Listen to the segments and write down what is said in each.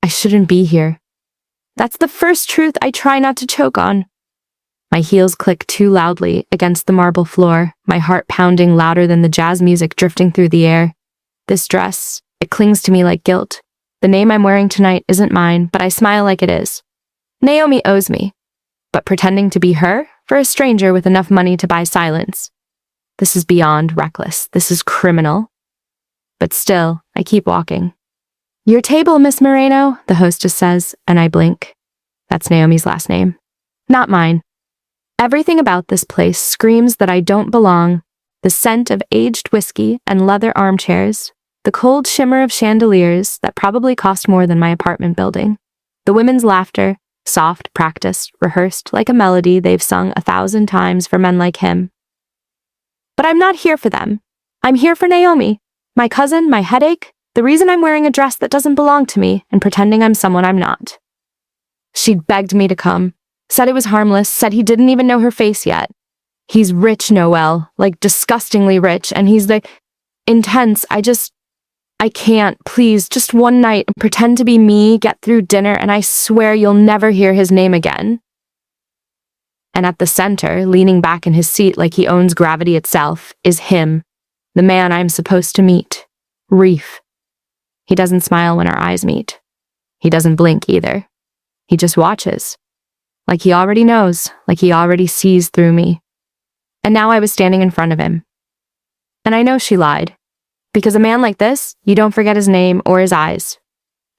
I shouldn't be here. That's the first truth I try not to choke on. My heels click too loudly against the marble floor, my heart pounding louder than the jazz music drifting through the air. This dress, it clings to me like guilt. The name I'm wearing tonight isn't mine, but I smile like it is. Naomi owes me, but pretending to be her for a stranger with enough money to buy silence. This is beyond reckless. This is criminal. But still, I keep walking. Your table, Miss Moreno, the hostess says, and I blink. That's Naomi's last name. Not mine. Everything about this place screams that I don't belong. The scent of aged whiskey and leather armchairs, the cold shimmer of chandeliers that probably cost more than my apartment building, the women's laughter, soft, practiced, rehearsed like a melody they've sung 1,000 times for men like him. But I'm not here for them. I'm here for Naomi, my cousin, my headache, the reason I'm wearing a dress that doesn't belong to me and pretending I'm someone I'm not. She'd begged me to come, said it was harmless, said he didn't even know her face yet. He's rich, Noel, like disgustingly rich, and he's the intense. I can't, please, just one night, pretend to be me, get through dinner, and I swear you'll never hear his name again. And at the center, leaning back in his seat like he owns gravity itself, is him, the man I'm supposed to meet, Reef. He doesn't smile when our eyes meet. He doesn't blink either. He just watches. Like he already knows, like he already sees through me. And now I was standing in front of him. And I know she lied. Because a man like this, you don't forget his name or his eyes.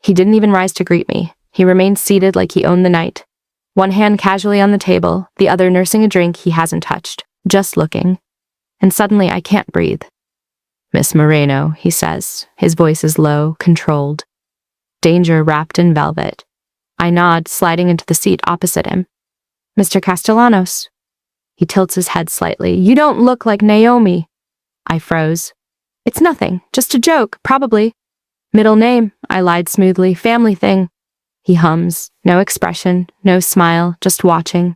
He didn't even rise to greet me. He remained seated like he owned the night. One hand casually on the table, the other nursing a drink he hasn't touched, just looking. And suddenly I can't breathe. Miss Moreno, he says. His voice is low, controlled. Danger wrapped in velvet. I nod, sliding into the seat opposite him. Mr. Castellanos. He tilts his head slightly. You don't look like Naomi. I froze. It's nothing, just a joke, probably. Middle name, I lied smoothly, family thing. He hums, no expression, no smile, just watching.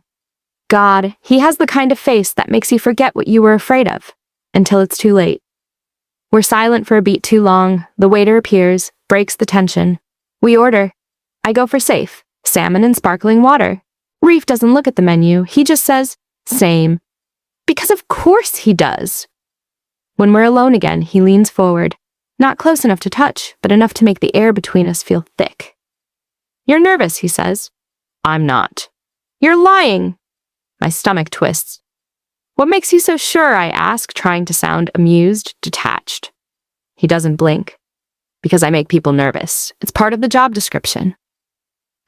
God, he has the kind of face that makes you forget what you were afraid of, until it's too late. We're silent for a beat too long. The waiter appears, breaks the tension. We order. I go for safe, salmon and sparkling water. Reef doesn't look at the menu, he just says, same. Because of course he does. When we're alone again, he leans forward, not close enough to touch, but enough to make the air between us feel thick. You're nervous, he says. I'm not. You're lying. My stomach twists. What makes you so sure, I ask, trying to sound amused, detached. He doesn't blink. Because I make people nervous. It's part of the job description.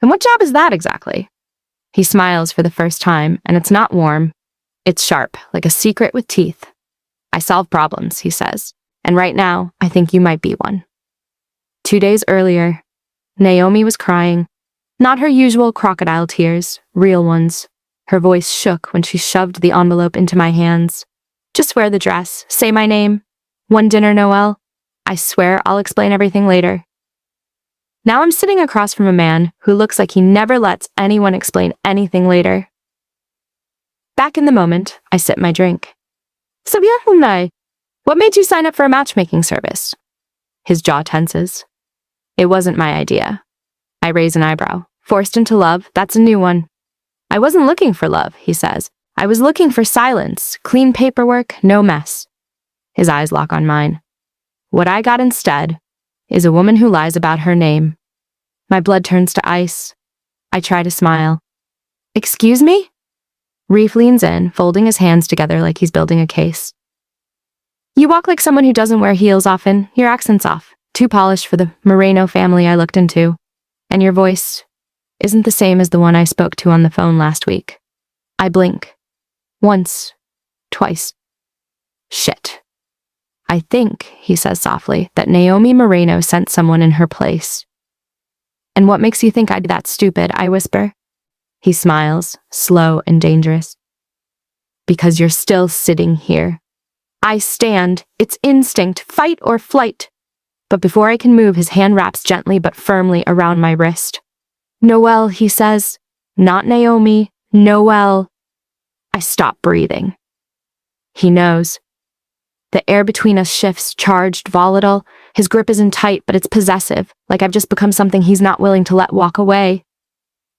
And what job is that exactly? He smiles for the first time, and it's not warm. It's sharp, like a secret with teeth. I solve problems, he says, and right now, I think you might be one. 2 days earlier, Naomi was crying. Not her usual crocodile tears, real ones. Her voice shook when she shoved the envelope into my hands. Just wear the dress, say my name. One dinner, Noel. I swear I'll explain everything later. Now I'm sitting across from a man who looks like he never lets anyone explain anything later. Back in the moment, I sip my drink. So what made you sign up for a matchmaking service? His jaw tenses. It wasn't my idea. I raise an eyebrow. Forced into love, that's a new one. I wasn't looking for love, he says. I was looking for silence, clean paperwork, no mess. His eyes lock on mine. What I got instead is a woman who lies about her name. My blood turns to ice. I try to smile. Excuse me? Reef leans in, folding his hands together like he's building a case. You walk like someone who doesn't wear heels often. Your accent's off. Too polished for the Moreno family I looked into. And your voice isn't the same as the one I spoke to on the phone last week. I blink. Once. Twice. Shit. I think, he says softly, that Naomi Moreno sent someone in her place. And what makes you think I'd be that stupid, I whisper. He smiles, slow and dangerous. Because you're still sitting here. I stand. It's instinct, fight or flight. But before I can move, his hand wraps gently but firmly around my wrist. Noel, he says. Not Naomi. Noel. I stop breathing. He knows. The air between us shifts, charged, volatile. His grip isn't tight, but it's possessive, like I've just become something he's not willing to let walk away.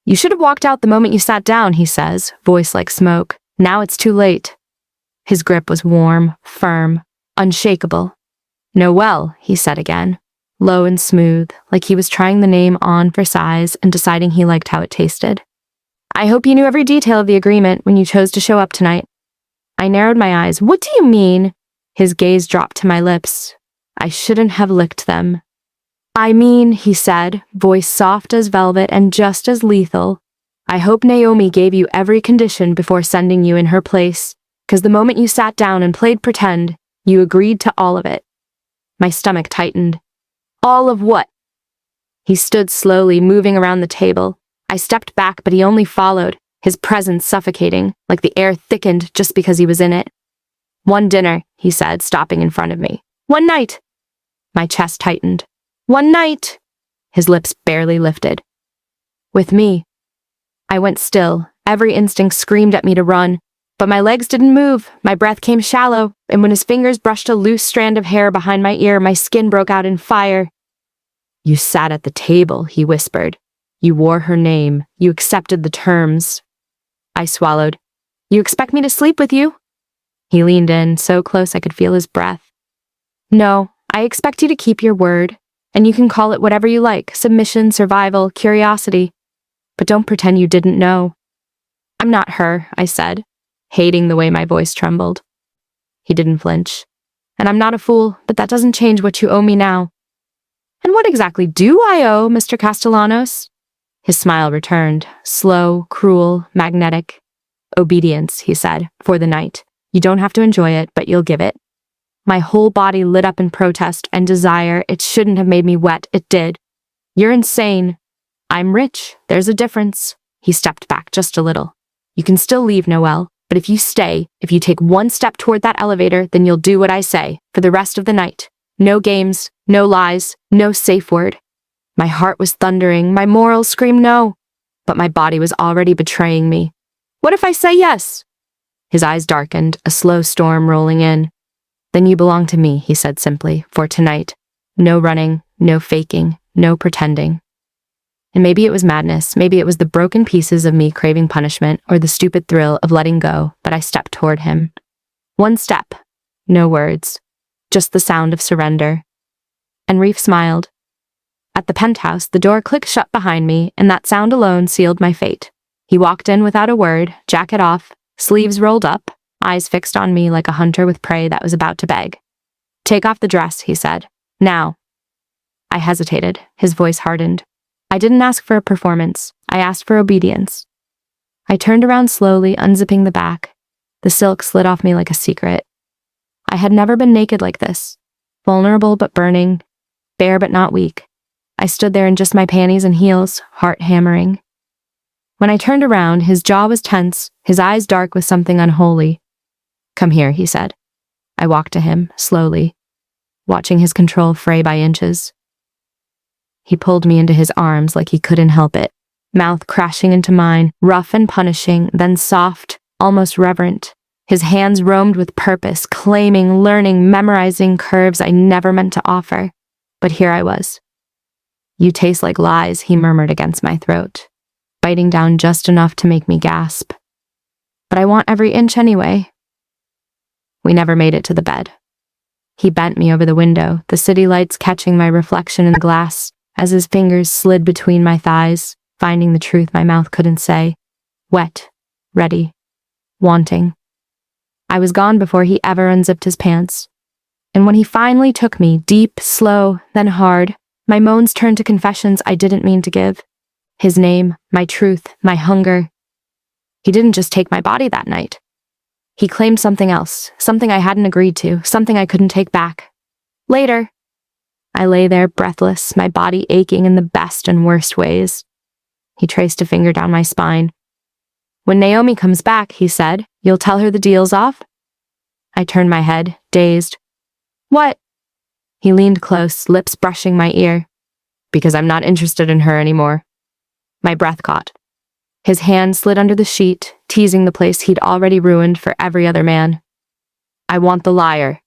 You should have walked out the moment you sat down, he says, voice like smoke. Now it's too late. His grip was warm, firm, unshakable. Noel, he said again, low and smooth, like he was trying the name on for size and deciding he liked how it tasted. I hope you knew every detail of the agreement when you chose to show up tonight. I narrowed my eyes. What do you mean? His gaze dropped to my lips. I shouldn't have licked them. I mean, he said, voice soft as velvet and just as lethal. I hope Naomi gave you every condition before sending you in her place, because the moment you sat down and played pretend, you agreed to all of it. My stomach tightened. All of what? He stood slowly, moving around the table. I stepped back, but he only followed, his presence suffocating, like the air thickened just because he was in it. One dinner, he said, stopping in front of me. One night. My chest tightened. One night. His lips barely lifted. With me. I went still. Every instinct screamed at me to run, but my legs didn't move. My breath came shallow, and when his fingers brushed a loose strand of hair behind my ear, my skin broke out in fire. You sat at the table, he whispered. You wore her name. You accepted the terms. I swallowed. You expect me to sleep with you? He leaned in, so close I could feel his breath. No, I expect you to keep your word, and you can call it whatever you like, submission, survival, curiosity. But don't pretend you didn't know. I'm not her, I said, hating the way my voice trembled. He didn't flinch. And I'm not a fool, but that doesn't change what you owe me now. And what exactly do I owe, Mr. Castellanos? His smile returned, slow, cruel, magnetic. Obedience, he said, for the night. You don't have to enjoy it, but you'll give it. My whole body lit up in protest and desire. It shouldn't have made me wet. It did. You're insane. I'm rich. There's a difference. He stepped back just a little. You can still leave, Noelle, but if you stay, if you take one step toward that elevator, then you'll do what I say for the rest of the night. No games, no lies, no safe word. My heart was thundering. My morals screamed no, but my body was already betraying me. What if I say yes? His eyes darkened, a slow storm rolling in. Then you belong to me, he said simply, for tonight. No running, no faking, no pretending. And maybe it was madness, maybe it was the broken pieces of me craving punishment or the stupid thrill of letting go, but I stepped toward him. One step, no words, just the sound of surrender. And Reef smiled. At the penthouse, the door clicked shut behind me, and that sound alone sealed my fate. He walked in without a word, jacket off, sleeves rolled up, eyes fixed on me like a hunter with prey that was about to beg. Take off the dress, he said. Now. I hesitated. His voice hardened. I didn't ask for a performance. I asked for obedience. I turned around slowly, unzipping the back. The silk slid off me like a secret. I had never been naked like this. Vulnerable but burning. Bare but not weak. I stood there in just my panties and heels, heart hammering. When I turned around, his jaw was tense, his eyes dark with something unholy. Come here, he said. I walked to him, slowly, watching his control fray by inches. He pulled me into his arms like he couldn't help it, mouth crashing into mine, rough and punishing, then soft, almost reverent. His hands roamed with purpose, claiming, learning, memorizing curves I never meant to offer. But here I was. You taste like lies, he murmured against my throat, biting down just enough to make me gasp. But I want every inch anyway. We never made it to the bed. He bent me over the window, the city lights catching my reflection in the glass, as his fingers slid between my thighs, finding the truth my mouth couldn't say. Wet, ready, wanting. I was gone before he ever unzipped his pants. And when he finally took me, deep, slow, then hard, my moans turned to confessions I didn't mean to give. His name, my truth, my hunger. He didn't just take my body that night. He claimed something else, something I hadn't agreed to, something I couldn't take back. Later. I lay there breathless, my body aching in the best and worst ways. He traced a finger down my spine. When Naomi comes back, he said, you'll tell her the deal's off? I turned my head, dazed. What? He leaned close, lips brushing my ear. Because I'm not interested in her anymore. My breath caught. His hand slid under the sheet, teasing the place he'd already ruined for every other man. I want the liar.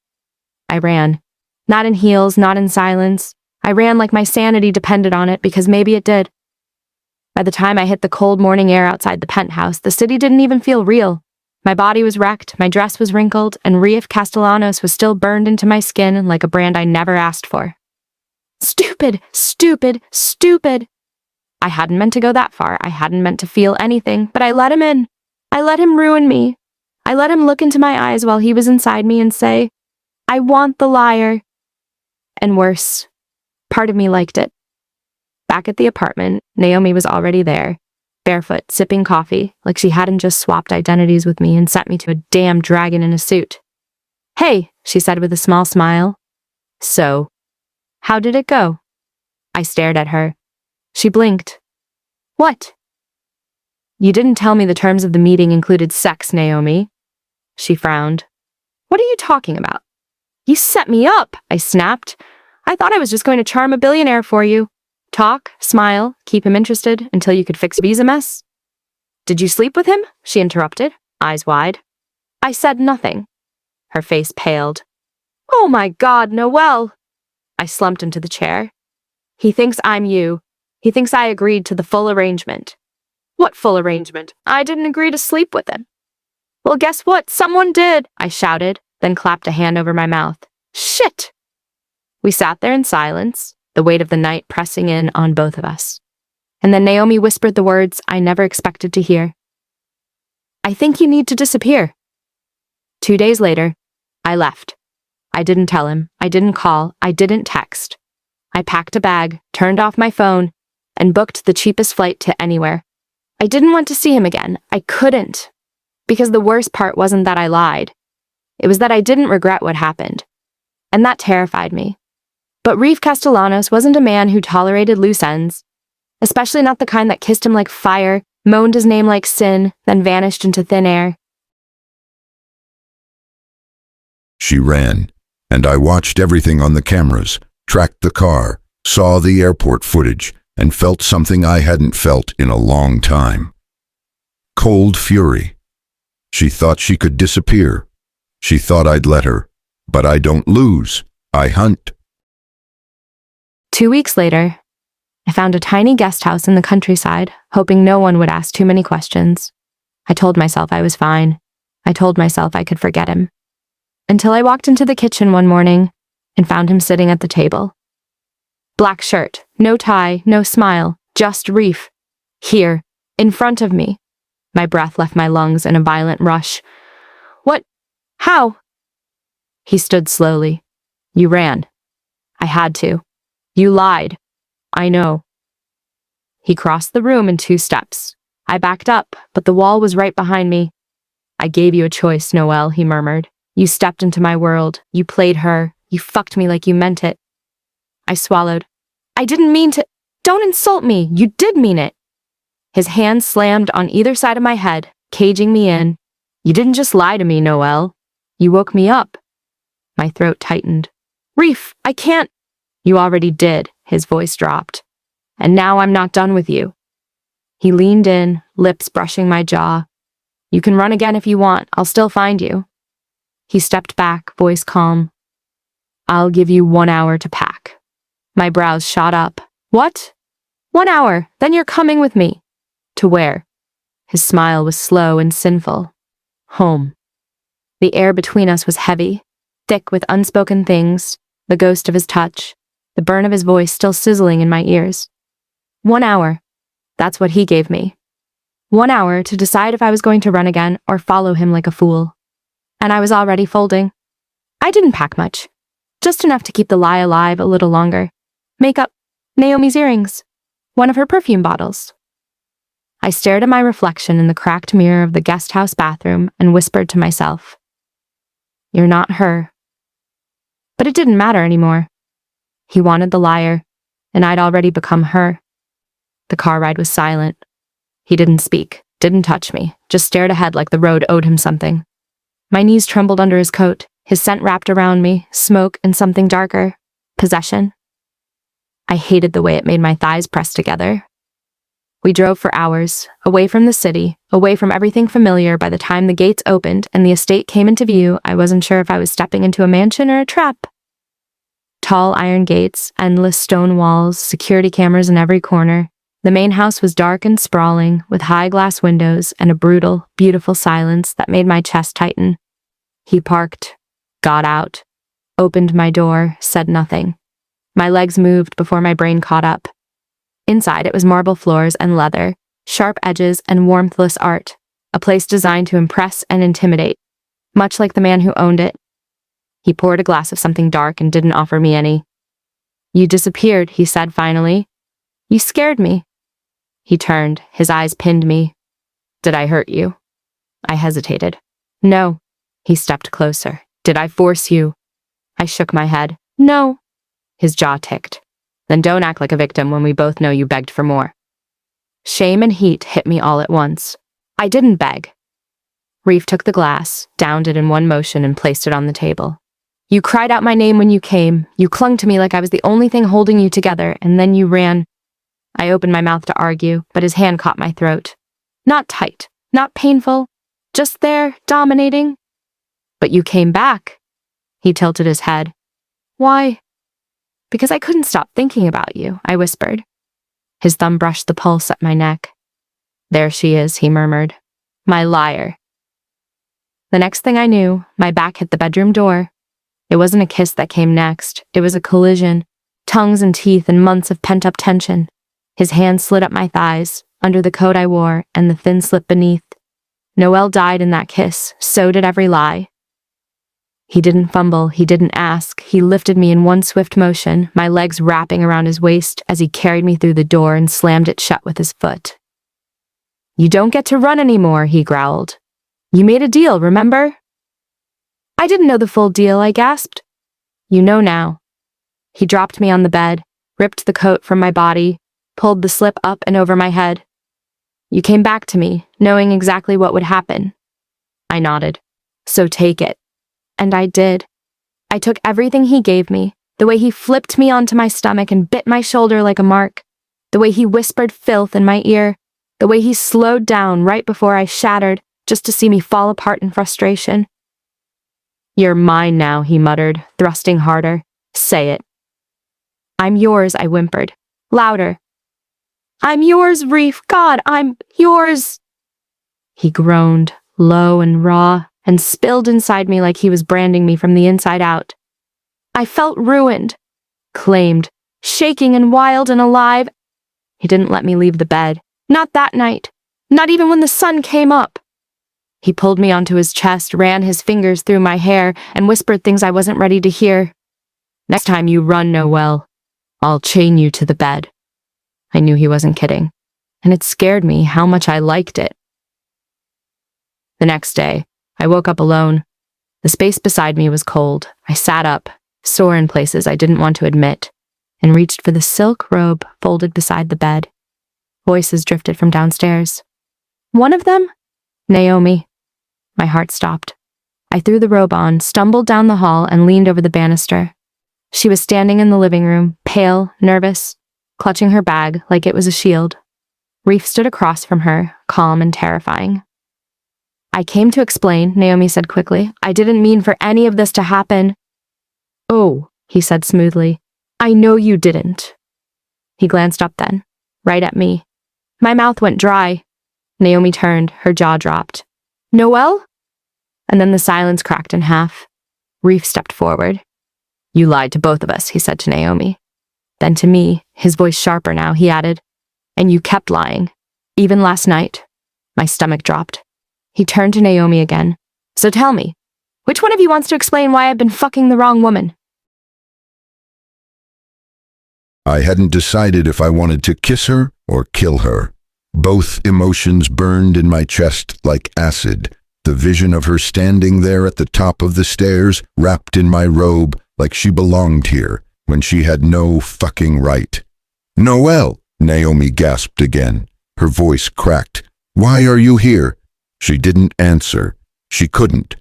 I ran. Not in heels, not in silence. I ran like my sanity depended on it, because maybe it did. By the time I hit the cold morning air outside the penthouse, the city didn't even feel real. My body was wrecked, my dress was wrinkled, and Reafe Castellanos was still burned into my skin like a brand I never asked for. Stupid, stupid, stupid. I hadn't meant to go that far. I hadn't meant to feel anything, but I let him in. I let him ruin me. I let him look into my eyes while he was inside me and say, "I want the liar." And worse, part of me liked it. Back at the apartment, Naomi was already there, barefoot, sipping coffee, like she hadn't just swapped identities with me and sent me to a damn dragon in a suit. "Hey," she said with a small smile. "So, how did it go?" I stared at her. She blinked. "What?" "You didn't tell me the terms of the meeting included sex, Naomi." She frowned. "What are you talking about?" "You set me up," I snapped. "I thought I was just going to charm a billionaire for you. Talk, smile, keep him interested until you could fix visa mess." "Did you sleep with him?" she interrupted, eyes wide. I said nothing. Her face paled. "Oh my God, Noel!" I slumped into the chair. "He thinks I'm you. He thinks I agreed to the full arrangement." "What full arrangement? I didn't agree to sleep with him." "Well, guess what? Someone did," I shouted, then clapped a hand over my mouth. "Shit!" We sat there in silence, the weight of the night pressing in on both of us. And then Naomi whispered the words I never expected to hear. "I think you need to disappear." 2 days later, I left. I didn't tell him. I didn't call. I didn't text. I packed a bag, turned off my phone, and booked the cheapest flight to anywhere. I didn't want to see him again. I couldn't. Because the worst part wasn't that I lied. It was that I didn't regret what happened. And that terrified me. But Reafe Castellanos wasn't a man who tolerated loose ends, especially not the kind that kissed him like fire, moaned his name like sin, then vanished into thin air. She ran, and I watched everything on the cameras, tracked the car, saw the airport footage, and felt something I hadn't felt in a long time. Cold fury. She thought she could disappear. She thought I'd let her. But I don't lose. I hunt. 2 weeks later, I found a tiny guest house in the countryside, hoping no one would ask too many questions. I told myself I was fine. I told myself I could forget him. Until I walked into the kitchen one morning and found him sitting at the table. Black shirt, no tie, no smile, just Reef. Here, in front of me. My breath left my lungs in a violent rush. "What? How?" He stood slowly. "You ran." "I had to." "You lied." "I know." He crossed the room in 2 steps. I backed up, but the wall was right behind me. "I gave you a choice, Noel," he murmured. "You stepped into my world. You played her. You fucked me like you meant it." I swallowed. "I didn't mean to—" "Don't insult me. You did mean it." His hands slammed on either side of my head, caging me in. "You didn't just lie to me, Noel. You woke me up." My throat tightened. "Reef, I can't—" "You already did," his voice dropped. "And now I'm not done with you." He leaned in, lips brushing my jaw. "You can run again if you want. I'll still find you." He stepped back, voice calm. "I'll give you 1 hour to pack." My brows shot up. "What? 1 hour? Then you're coming with me." "To where?" His smile was slow and sinful. "Home." The air between us was heavy, thick with unspoken things, the ghost of his touch, the burn of his voice still sizzling in my ears. 1 hour. That's what he gave me. 1 hour to decide if I was going to run again or follow him like a fool. And I was already folding. I didn't pack much. Just enough to keep the lie alive a little longer. Makeup, Naomi's earrings, one of her perfume bottles. I stared at my reflection in the cracked mirror of the guest house bathroom and whispered to myself, "You're not her." But it didn't matter anymore. He wanted the liar, and I'd already become her. The car ride was silent. He didn't speak, didn't touch me, just stared ahead like the road owed him something. My knees trembled under his coat, his scent wrapped around me, smoke and something darker. Possession. I hated the way it made my thighs press together. We drove for hours, away from the city, away from everything familiar. By the time the gates opened and the estate came into view, I wasn't sure if I was stepping into a mansion or a trap. Tall iron gates, endless stone walls, security cameras in every corner. The main house was dark and sprawling, with high glass windows and a brutal, beautiful silence that made my chest tighten. He parked, got out, opened my door, said nothing. My legs moved before my brain caught up. Inside, it was marble floors and leather, sharp edges and warmthless art, a place designed to impress and intimidate, much like the man who owned it. He poured a glass of something dark and didn't offer me any. "You disappeared," he said finally. "You scared me." He turned, his eyes pinned me. "Did I hurt you?" I hesitated. "No." He stepped closer. "Did I force you?" I shook my head. "No." His jaw ticked. "Then don't act like a victim when we both know you begged for more." Shame and heat hit me all at once. I didn't beg. Reef took the glass, downed it in one motion, and placed it on the table. "You cried out my name when you came. You clung to me like I was the only thing holding you together, and then you ran." I opened my mouth to argue, but his hand caught my throat. Not tight, not painful, just there, dominating. "But you came back." He tilted his head. "Why?" "Because I couldn't stop thinking about you," I whispered. His thumb brushed the pulse at my neck. "There she is," he murmured. "My liar." The next thing I knew, my back hit the bedroom door. It wasn't a kiss that came next. It was a collision, tongues and teeth and months of pent-up tension. His hand slid up my thighs, under the coat I wore and the thin slip beneath. Noel died in that kiss, so did every lie. He didn't fumble, he didn't ask. He lifted me in one swift motion, my legs wrapping around his waist as he carried me through the door and slammed it shut with his foot. "You don't get to run anymore," he growled. "You made a deal, remember?" "I didn't know the full deal," I gasped. "You know now." He dropped me on the bed, ripped the coat from my body, pulled the slip up and over my head. "You came back to me, knowing exactly what would happen." I nodded. "So take it." And I did. I took everything he gave me, the way he flipped me onto my stomach and bit my shoulder like a mark, the way he whispered filth in my ear, the way he slowed down right before I shattered just to see me fall apart in frustration. "You're mine now," he muttered, thrusting harder. "Say it." "I'm yours," I whimpered, louder. "I'm yours, Reef. God, I'm yours." He groaned, low and raw, and spilled inside me like he was branding me from the inside out. I felt ruined, claimed, shaking and wild and alive. He didn't let me leave the bed. Not that night. Not even when the sun came up. He pulled me onto his chest, ran his fingers through my hair, and whispered things I wasn't ready to hear. "Next time you run, Noel, I'll chain you to the bed." I knew he wasn't kidding, and it scared me how much I liked it. The next day, I woke up alone. The space beside me was cold. I sat up, sore in places I didn't want to admit, and reached for the silk robe folded beside the bed. Voices drifted from downstairs. One of them? Naomi. My heart stopped. I threw the robe on, stumbled down the hall, and leaned over the banister. She was standing in the living room, pale, nervous, clutching her bag like it was a shield. Reef stood across from her, calm and terrifying. "I came to explain," Naomi said quickly. "I didn't mean for any of this to happen." "Oh," he said smoothly. "I know you didn't." He glanced up then, right at me. My mouth went dry. Naomi turned, her jaw dropped. "Noel?" And then the silence cracked in half. Reef stepped forward. "You lied to both of us," he said to Naomi. Then to me, his voice sharper now, he added, "And you kept lying. Even last night." My stomach dropped. He turned to Naomi again. "So tell me, which one of you wants to explain why I've been fucking the wrong woman?" I hadn't decided if I wanted to kiss her or kill her. Both emotions burned in my chest like acid. The vision of her standing there at the top of the stairs, wrapped in my robe, like she belonged here, when she had no fucking right. "Noel!" Naomi gasped again. Her voice cracked. "Why are you here?" She didn't answer. She couldn't,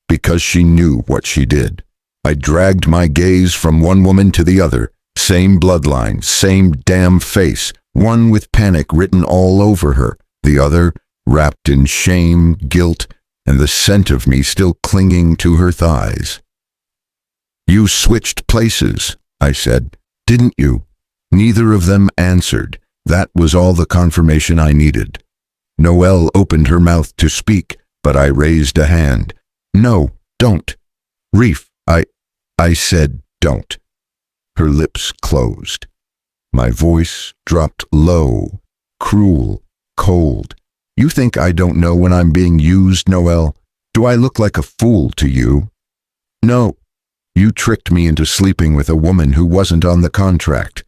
because she knew what she did. I dragged my gaze from one woman to the other. Same bloodline, same damn face, one with panic written all over her, the other wrapped in shame, guilt, and the scent of me still clinging to her thighs. "You switched places," I said. Didn't you? Neither of them answered. That was all the confirmation I needed. Noelle opened her mouth to speak, but I raised a hand. No, don't. Reef, I said don't. Her lips closed. My voice dropped low, cruel, cold. You think I don't know when I'm being used, Noelle? Do I look like a fool to you? No. You tricked me into sleeping with a woman who wasn't on the contract.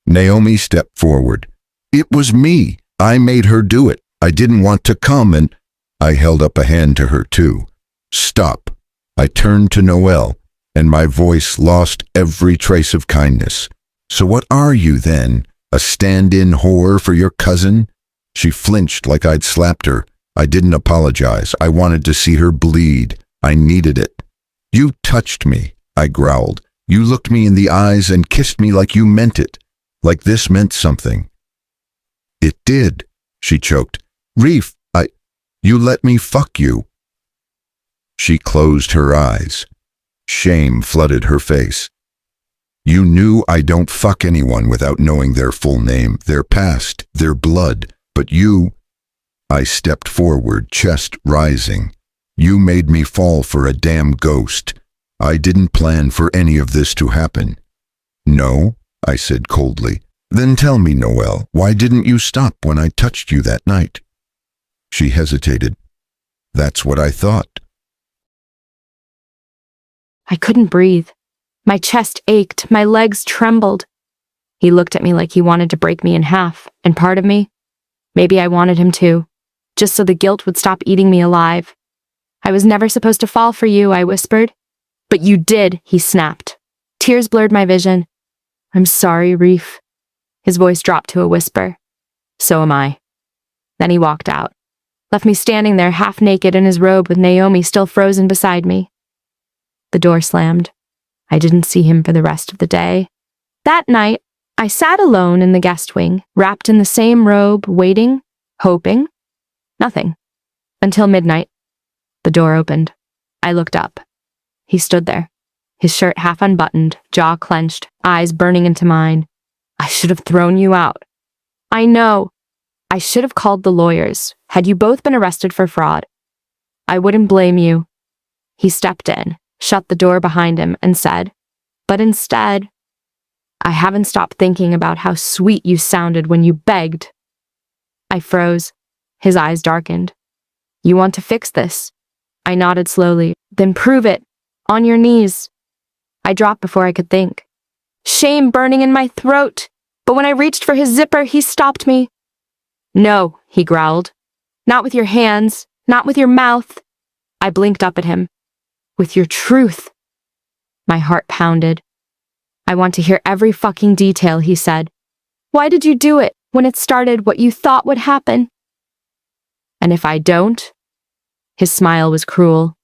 Naomi stepped forward. It was me. I made her do it. I didn't want to come and I held up a hand to her too. Stop. I turned to Noelle, and my voice lost every trace of kindness. So what are you then? A stand-in whore for your cousin? She flinched like I'd slapped her. I didn't apologize. I wanted to see her bleed. I needed it. You touched me, I growled. You looked me in the eyes and kissed me like you meant it. Like this meant something. It did, she choked. Reef, you let me fuck you. She closed her eyes. Shame flooded her face. You knew I don't fuck anyone without knowing their full name, their past, their blood. But you... I stepped forward, chest rising. You made me fall for a damn ghost. I didn't plan for any of this to happen. No, I said coldly. Then tell me, Noelle, why didn't you stop when I touched you that night? She hesitated. That's what I thought. I couldn't breathe. My chest ached, my legs trembled. He looked at me like he wanted to break me in half, and part of me, maybe I wanted him to, just so the guilt would stop eating me alive. I was never supposed to fall for you, I whispered. But you did, he snapped. Tears blurred my vision. I'm sorry, Reef. His voice dropped to a whisper. So am I. Then he walked out, left me standing there half naked in his robe with Naomi still frozen beside me. The door slammed. I didn't see him for the rest of the day. That night, I sat alone in the guest wing, wrapped in the same robe, waiting, hoping. Nothing. Until midnight. The door opened. I looked up. He stood there, his shirt half unbuttoned, jaw clenched, eyes burning into mine. I should have thrown you out. I know. I should have called the lawyers, had you both been arrested for fraud. I wouldn't blame you. He stepped in, shut the door behind him, and said, but instead, I haven't stopped thinking about how sweet you sounded when you begged. I froze. His eyes darkened. You want to fix this? I nodded slowly. Then prove it. On your knees. I dropped before I could think. Shame burning in my throat. But when I reached for his zipper, he stopped me. No, he growled. Not with your hands. Not with your mouth. I blinked up at him. With your truth. My heart pounded. I want to hear every fucking detail, he said. Why did you do it when it started what you thought would happen? And if I don't? His smile was cruel.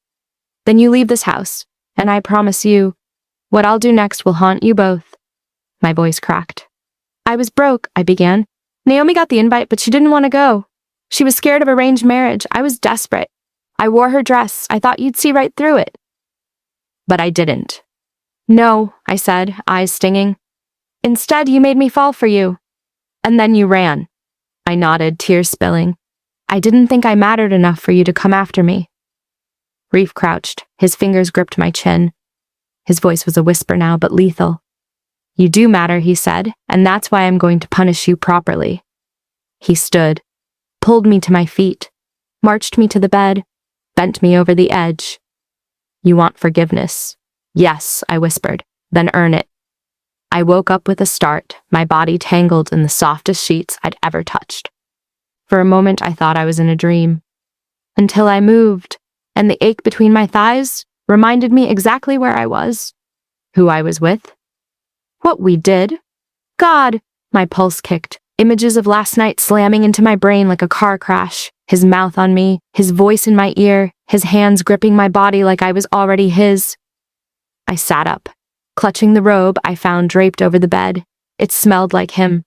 Then you leave this house, and I promise you, what I'll do next will haunt you both. My voice cracked. I was broke, I began. Naomi got the invite, but she didn't want to go. She was scared of arranged marriage. I was desperate. I wore her dress. I thought you'd see right through it. But I didn't. No, I said, eyes stinging. Instead, you made me fall for you. And then you ran. I nodded, tears spilling. I didn't think I mattered enough for you to come after me. Reef crouched. His fingers gripped my chin. His voice was a whisper now, but lethal. You do matter, he said, and that's why I'm going to punish you properly. He stood, pulled me to my feet, marched me to the bed, bent me over the edge. You want forgiveness? Yes, I whispered, then earn it. I woke up with a start, my body tangled in the softest sheets I'd ever touched. For a moment, I thought I was in a dream. Until I moved, and the ache between my thighs reminded me exactly where I was, who I was with, what we did. God, my pulse kicked, images of last night slamming into my brain like a car crash, his mouth on me, his voice in my ear, his hands gripping my body like I was already his. I sat up, clutching the robe I found draped over the bed. It smelled like him,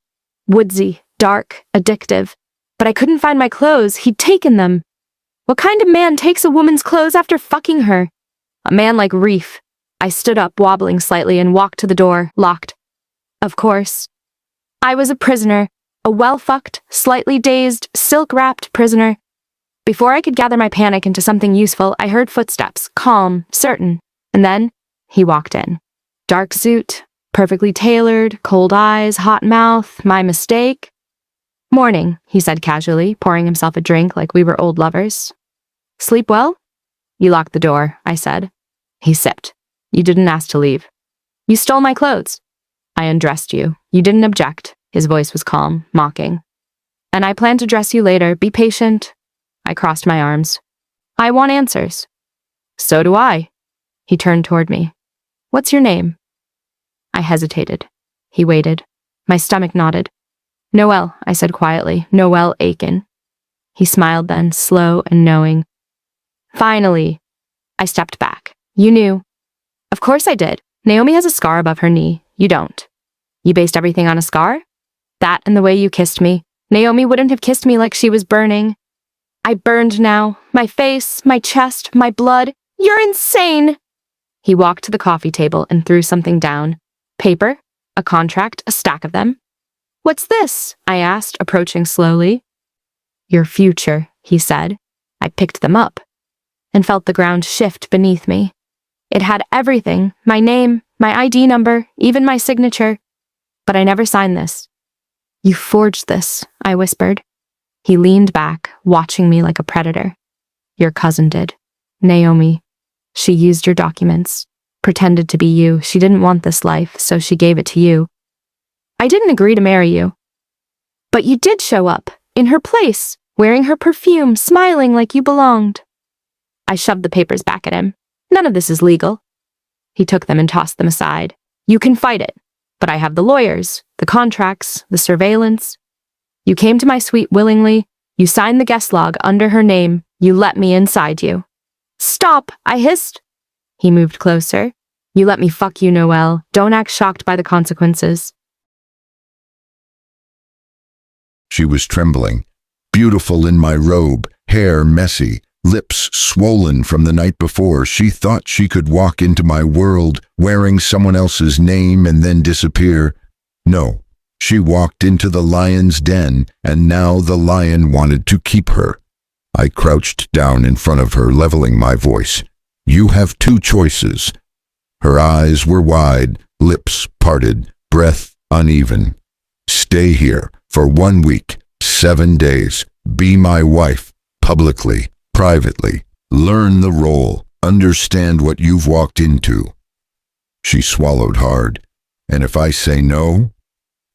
woodsy, dark, addictive. But I couldn't find my clothes. He'd taken them. What kind of man takes a woman's clothes after fucking her? A man like Reef. I stood up, wobbling slightly, and walked to the door, locked. Of course. I was a prisoner, a well-fucked, slightly dazed, silk-wrapped prisoner. Before I could gather my panic into something useful, I heard footsteps, calm, certain, and then he walked in. Dark suit, perfectly tailored, cold eyes, hot mouth, my mistake. Morning, he said casually, pouring himself a drink like we were old lovers. Sleep well? You locked the door, I said. He sipped. You didn't ask to leave. You stole my clothes. I undressed you. You didn't object. His voice was calm, mocking. And I plan to dress you later. Be patient. I crossed my arms. I want answers. So do I. He turned toward me. What's your name? I hesitated. He waited. My stomach nodded. Noel, I said quietly. Noel Aiken. He smiled then, slow and knowing. Finally. I stepped back. You knew. Of course I did. Naomi has a scar above her knee. You don't. You based everything on a scar? That and the way you kissed me. Naomi wouldn't have kissed me like she was burning. I burned now. My face, my chest, my blood. You're insane! He walked to the coffee table and threw something down. Paper? A contract? A stack of them? What's this? I asked, approaching slowly. Your future, he said. I picked them up and felt the ground shift beneath me. It had everything, my name, my ID number, even my signature. But I never signed this. You forged this, I whispered. He leaned back, watching me like a predator. Your cousin did. Naomi. She used your documents, pretended to be you. She didn't want this life, so she gave it to you. I didn't agree to marry you. But you did show up, in her place, wearing her perfume, smiling like you belonged. I shoved the papers back at him. None of this is legal. He took them and tossed them aside. You can fight it, but I have the lawyers, the contracts, the surveillance. You came to my suite willingly. You signed the guest log under her name. You let me inside you. Stop, I hissed. He moved closer. You let me fuck you, Noelle. Don't act shocked by the consequences. She was trembling, beautiful in my robe, hair messy, lips swollen from the night before. She thought she could walk into my world wearing someone else's name and then disappear. No, she walked into the lion's den, and now the lion wanted to keep her. I crouched down in front of her, leveling my voice. You have two choices. Her eyes were wide, lips parted, breath uneven. Stay here for 1 week, 7 days. Be my wife, publicly, privately. Learn the role. Understand what you've walked into. She swallowed hard. And if I say no,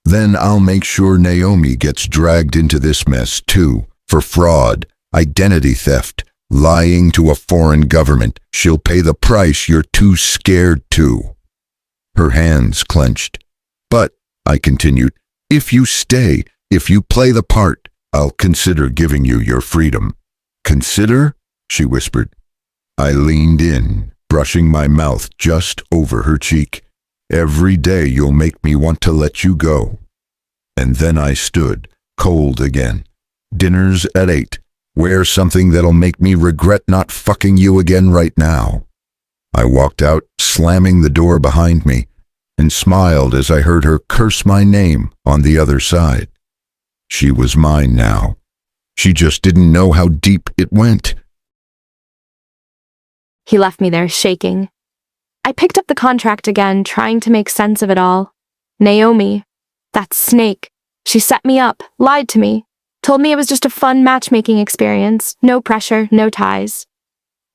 then I'll make sure Naomi gets dragged into this mess too, for fraud, identity theft, lying to a foreign government. She'll pay the price you're too scared to. Her hands clenched. But, I continued, if you stay, if you play the part, I'll consider giving you your freedom. Consider? She whispered. I leaned in, brushing my mouth just over her cheek. Every day you'll make me want to let you go. And then I stood, cold again. Dinner's at 8. Wear something that'll make me regret not fucking you again right now. I walked out, slamming the door behind me, and smiled as I heard her curse my name on the other side. She was mine now. She just didn't know how deep it went. He left me there, shaking. I picked up the contract again, trying to make sense of it all. Naomi, that snake, she set me up, lied to me, told me it was just a fun matchmaking experience, no pressure, no ties.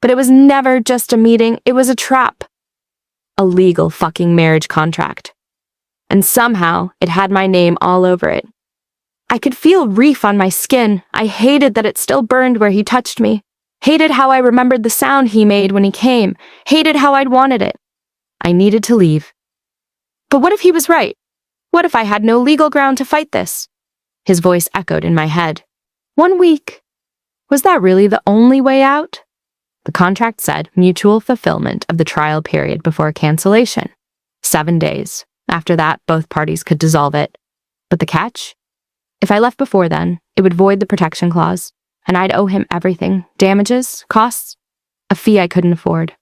But it was never just a meeting, it was a trap. A legal fucking marriage contract. And somehow, it had my name all over it. I could feel Reef on my skin. I hated that it still burned where he touched me. Hated how I remembered the sound he made when he came. Hated how I'd wanted it. I needed to leave. But what if he was right? What if I had no legal ground to fight this? His voice echoed in my head. 1 week. Was that really the only way out? The contract said mutual fulfillment of the trial period before cancellation. 7 days. After that, both parties could dissolve it. But the catch? If I left before then, it would void the protection clause, and I'd owe him everything. Damages, costs, a fee I couldn't afford.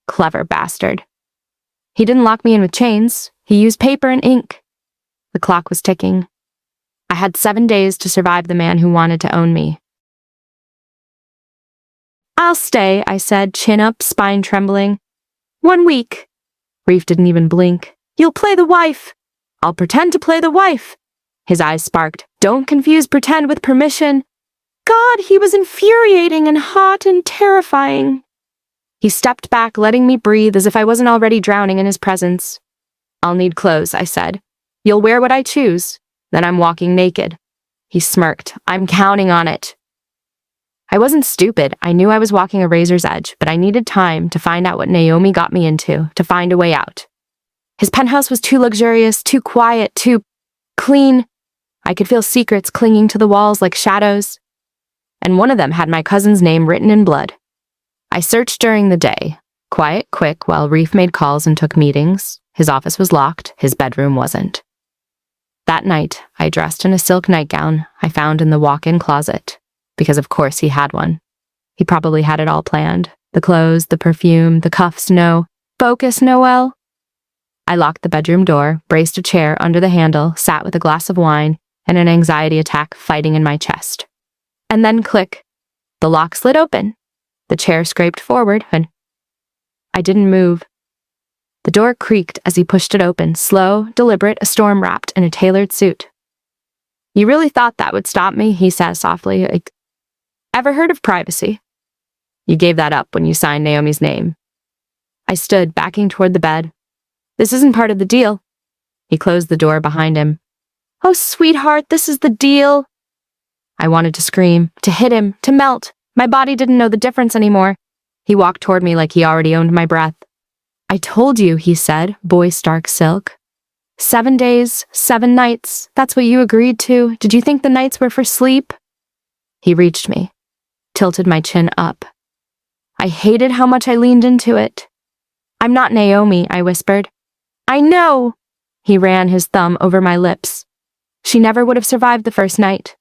Clever bastard. He didn't lock me in with chains. He used paper and ink. The clock was ticking. I had 7 days to survive the man who wanted to own me. "I'll stay," I said, chin up, spine trembling. "1 week." Reef didn't even blink. "You'll play the wife." "I'll pretend to play the wife." His eyes sparked. "Don't confuse pretend with permission." God, he was infuriating and hot and terrifying. He stepped back, letting me breathe as if I wasn't already drowning in his presence. "I'll need clothes," I said. "You'll wear what I choose. Then I'm walking naked." He smirked. "I'm counting on it." I wasn't stupid. I knew I was walking a razor's edge, but I needed time to find out what Naomi got me into, to find a way out. His penthouse was too luxurious, too quiet, too clean. I could feel secrets clinging to the walls like shadows. And one of them had my cousin's name written in blood. I searched during the day. Quiet, quick, while Reef made calls and took meetings. His office was locked. His bedroom wasn't. That night, I dressed in a silk nightgown I found in the walk-in closet. Because of course he had one. He probably had it all planned. The clothes, the perfume, the cuffs, no. Focus, Noel. I locked the bedroom door, braced a chair under the handle, sat with a glass of wine, and an anxiety attack fighting in my chest. And then click. The lock slid open. The chair scraped forward, and I didn't move. The door creaked as he pushed it open, slow, deliberate, a storm wrapped in a tailored suit. "You really thought that would stop me?" he said softly. "Ever heard of privacy? You gave that up when you signed Naomi's name." I stood, backing toward the bed. "This isn't part of the deal." He closed the door behind him. "Oh, sweetheart, this is the deal." I wanted to scream, to hit him, to melt. My body didn't know the difference anymore. He walked toward me like he already owned my breath. "I told you," he said, voice dark silk. 7 days, 7 nights. That's what you agreed to. Did you think the nights were for sleep?" He reached me, tilted my chin up. I hated how much I leaned into it. "I'm not Naomi," I whispered. "I know." He ran his thumb over my lips. "She never would have survived the first night."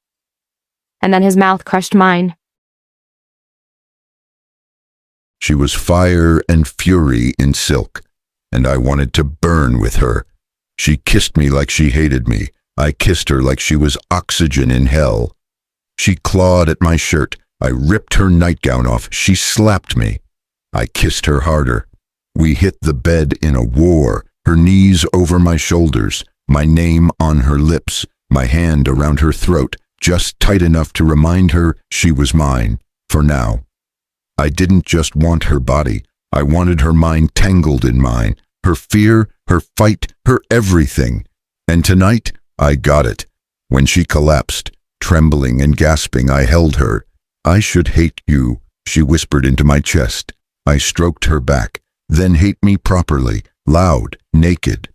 And then his mouth crushed mine. She was fire and fury in silk, and I wanted to burn with her. She kissed me like she hated me. I kissed her like she was oxygen in hell. She clawed at my shirt. I ripped her nightgown off. She slapped me. I kissed her harder. We hit the bed in a war, her knees over my shoulders, my name on her lips, my hand around her throat, just tight enough to remind her she was mine, for now. I didn't just want her body. I wanted her mind tangled in mine, her fear, her fight, her everything. And tonight, I got it. When she collapsed, trembling and gasping, I held her. "I should hate you," she whispered into my chest. I stroked her back. "Then hate me properly, loud, naked."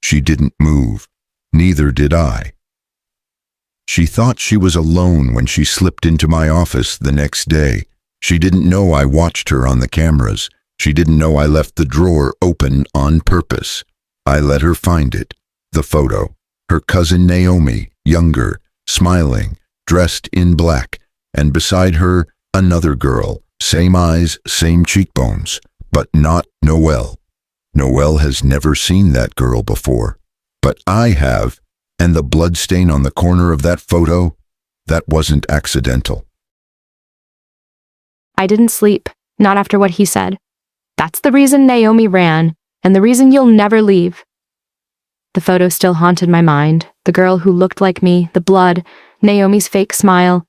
She didn't move. Neither did I. She thought she was alone when she slipped into my office the next day. She didn't know I watched her on the cameras. She didn't know I left the drawer open on purpose. I let her find it. The photo. Her cousin Naomi, younger, smiling, dressed in black, and beside her, another girl, same eyes, same cheekbones, but not Noelle. Noelle has never seen that girl before, but I have, and the bloodstain on the corner of that photo, that wasn't accidental. I didn't sleep, not after what he said. That's the reason Naomi ran, and the reason you'll never leave. The photo still haunted my mind, the girl who looked like me, the blood, Naomi's fake smile.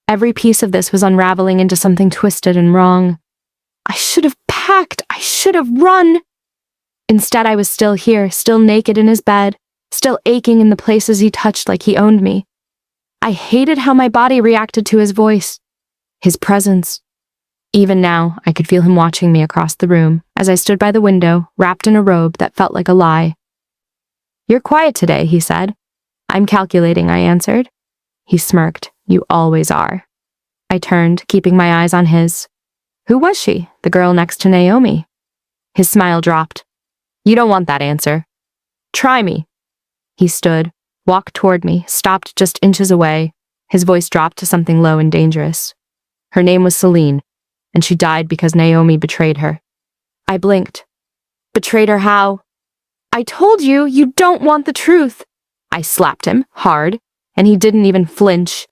Every piece of this was unraveling into something twisted and wrong. I should have packed, I should have run. Instead, I was still here, still naked in his bed, still aching in the places he touched like he owned me. I hated how my body reacted to his voice, his presence. Even now, I could feel him watching me across the room as I stood by the window, wrapped in a robe that felt like a lie. "You're quiet today," he said. "I'm calculating," I answered. He smirked. "You always are." I turned, keeping my eyes on his. Who was she? The girl next to Naomi. His smile dropped. "You don't want that answer. Try me." He stood, walked toward me, stopped just inches away. His voice dropped to something low and dangerous. Her name was Seline, and she died because Naomi betrayed her. I blinked. Betrayed her how? I told you, you don't want the truth. I slapped him, hard, and he didn't even flinch.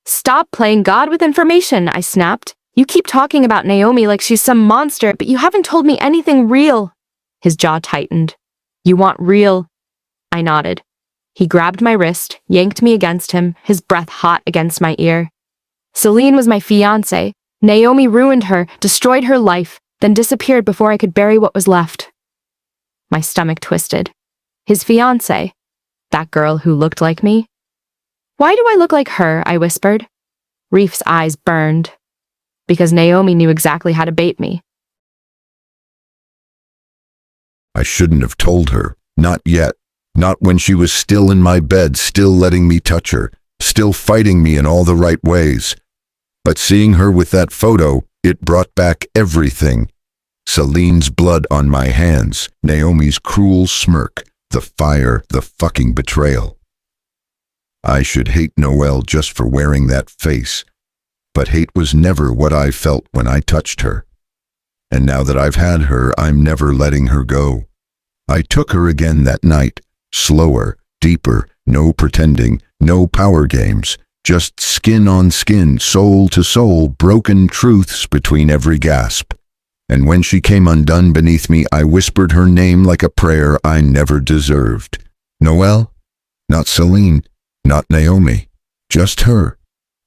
Stop playing God with information, I snapped. You keep talking about Naomi like she's some monster, but you haven't told me anything real. His jaw tightened. You want real? I nodded. He grabbed my wrist, yanked me against him, his breath hot against my ear. Seline was my fiancée. Naomi ruined her, destroyed her life, then disappeared before I could bury what was left. My stomach twisted. His fiancée? That girl who looked like me? Why do I look like her? I whispered. Reef's eyes burned. Because Naomi knew exactly how to bait me. I shouldn't have told her. Not yet. Not when she was still in my bed, still letting me touch her, still fighting me in all the right ways. But seeing her with that photo, it brought back everything. Seline's blood on my hands, Naomi's cruel smirk, the fire, the fucking betrayal. I should hate Noelle just for wearing that face, but hate was never what I felt when I touched her. And now that I've had her, I'm never letting her go. I took her again that night, slower, deeper, no pretending, no power games, just skin on skin, soul to soul, broken truths between every gasp. And when she came undone beneath me, I whispered her name like a prayer I never deserved. Noelle? Not Seline, not Naomi, just her.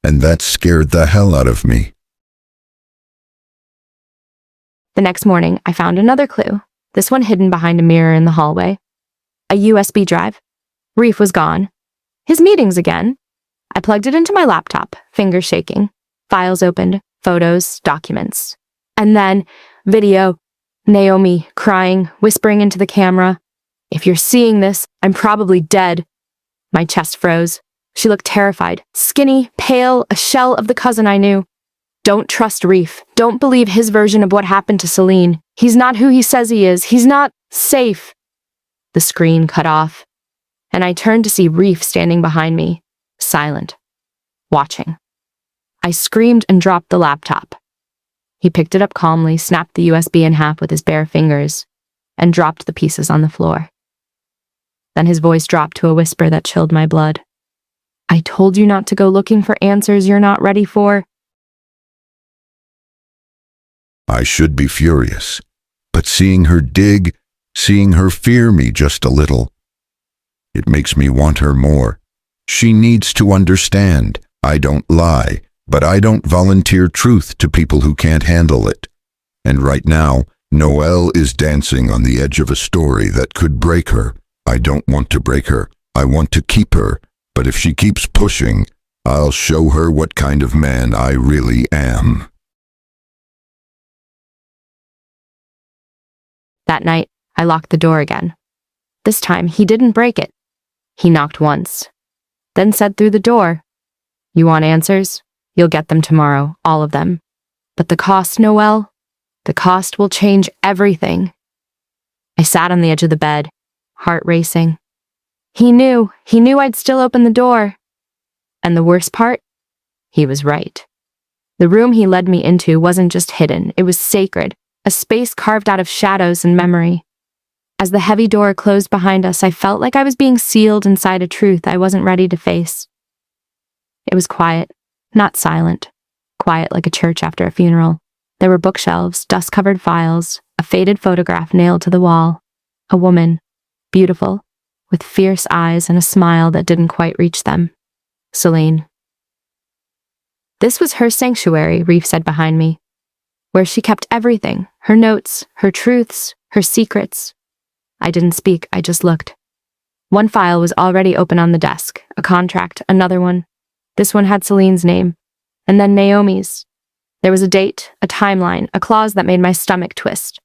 And that scared the hell out of me. The next morning, I found another clue, this one hidden behind a mirror in the hallway. A USB drive. Reef was gone. His meetings again. I plugged it into my laptop, fingers shaking. Files opened, photos, documents. And then, video. Naomi, crying, whispering into the camera. If you're seeing this, I'm probably dead. My chest froze. She looked terrified, skinny, pale, a shell of the cousin I knew. Don't trust Reef. Don't believe his version of what happened to Seline. He's not who he says he is. He's not safe. The screen cut off, and I turned to see Reef standing behind me, silent, watching. I screamed and dropped the laptop. He picked it up calmly, snapped the USB in half with his bare fingers, and dropped the pieces on the floor. Then his voice dropped to a whisper that chilled my blood. I told you not to go looking for answers you're not ready for. I should be furious, but seeing her dig, seeing her fear me just a little, it makes me want her more. She needs to understand. I don't lie, but I don't volunteer truth to people who can't handle it. And right now, Noelle is dancing on the edge of a story that could break her. I don't want to break her. I want to keep her. But if she keeps pushing, I'll show her what kind of man I really am. That night, I locked the door again. This time, he didn't break it. He knocked once, then said through the door, "You want answers? You'll get them tomorrow, all of them. But the cost, Noelle? The cost will change everything." I sat on the edge of the bed, heart racing. He knew I'd still open the door. And the worst part? He was right. The room he led me into wasn't just hidden, it was sacred, a space carved out of shadows and memory. As the heavy door closed behind us, I felt like I was being sealed inside a truth I wasn't ready to face. It was quiet, not silent, quiet like a church after a funeral. There were bookshelves, dust-covered files, a faded photograph nailed to the wall. A woman, beautiful, with fierce eyes and a smile that didn't quite reach them. Seline. This was her sanctuary, Reef said behind me, where she kept everything, her notes, her truths, her secrets. I didn't speak, I just looked. One file was already open on the desk, a contract, another one. This one had Seline's name, and then Naomi's. There was a date, a timeline, a clause that made my stomach twist.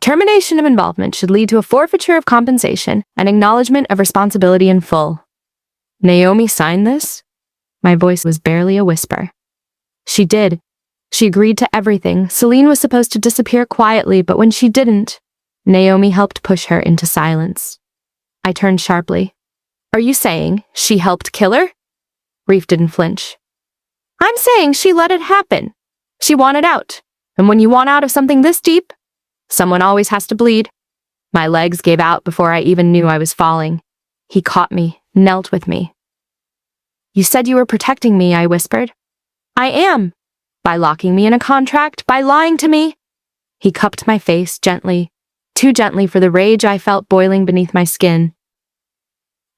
Termination of involvement should lead to a forfeiture of compensation and acknowledgement of responsibility in full. Naomi signed this? My voice was barely a whisper. She did. She agreed to everything. Seline was supposed to disappear quietly, but when she didn't, Naomi helped push her into silence. I turned sharply. Are you saying she helped kill her? Reef didn't flinch. I'm saying she let it happen. She wanted out. And when you want out of something this deep, Someone always has to bleed. My legs gave out before I even knew I was falling. He caught me, knelt with me. You said you were protecting me, I whispered. I am. By locking me in a contract, by lying to me. He cupped my face gently, too gently for the rage I felt boiling beneath my skin.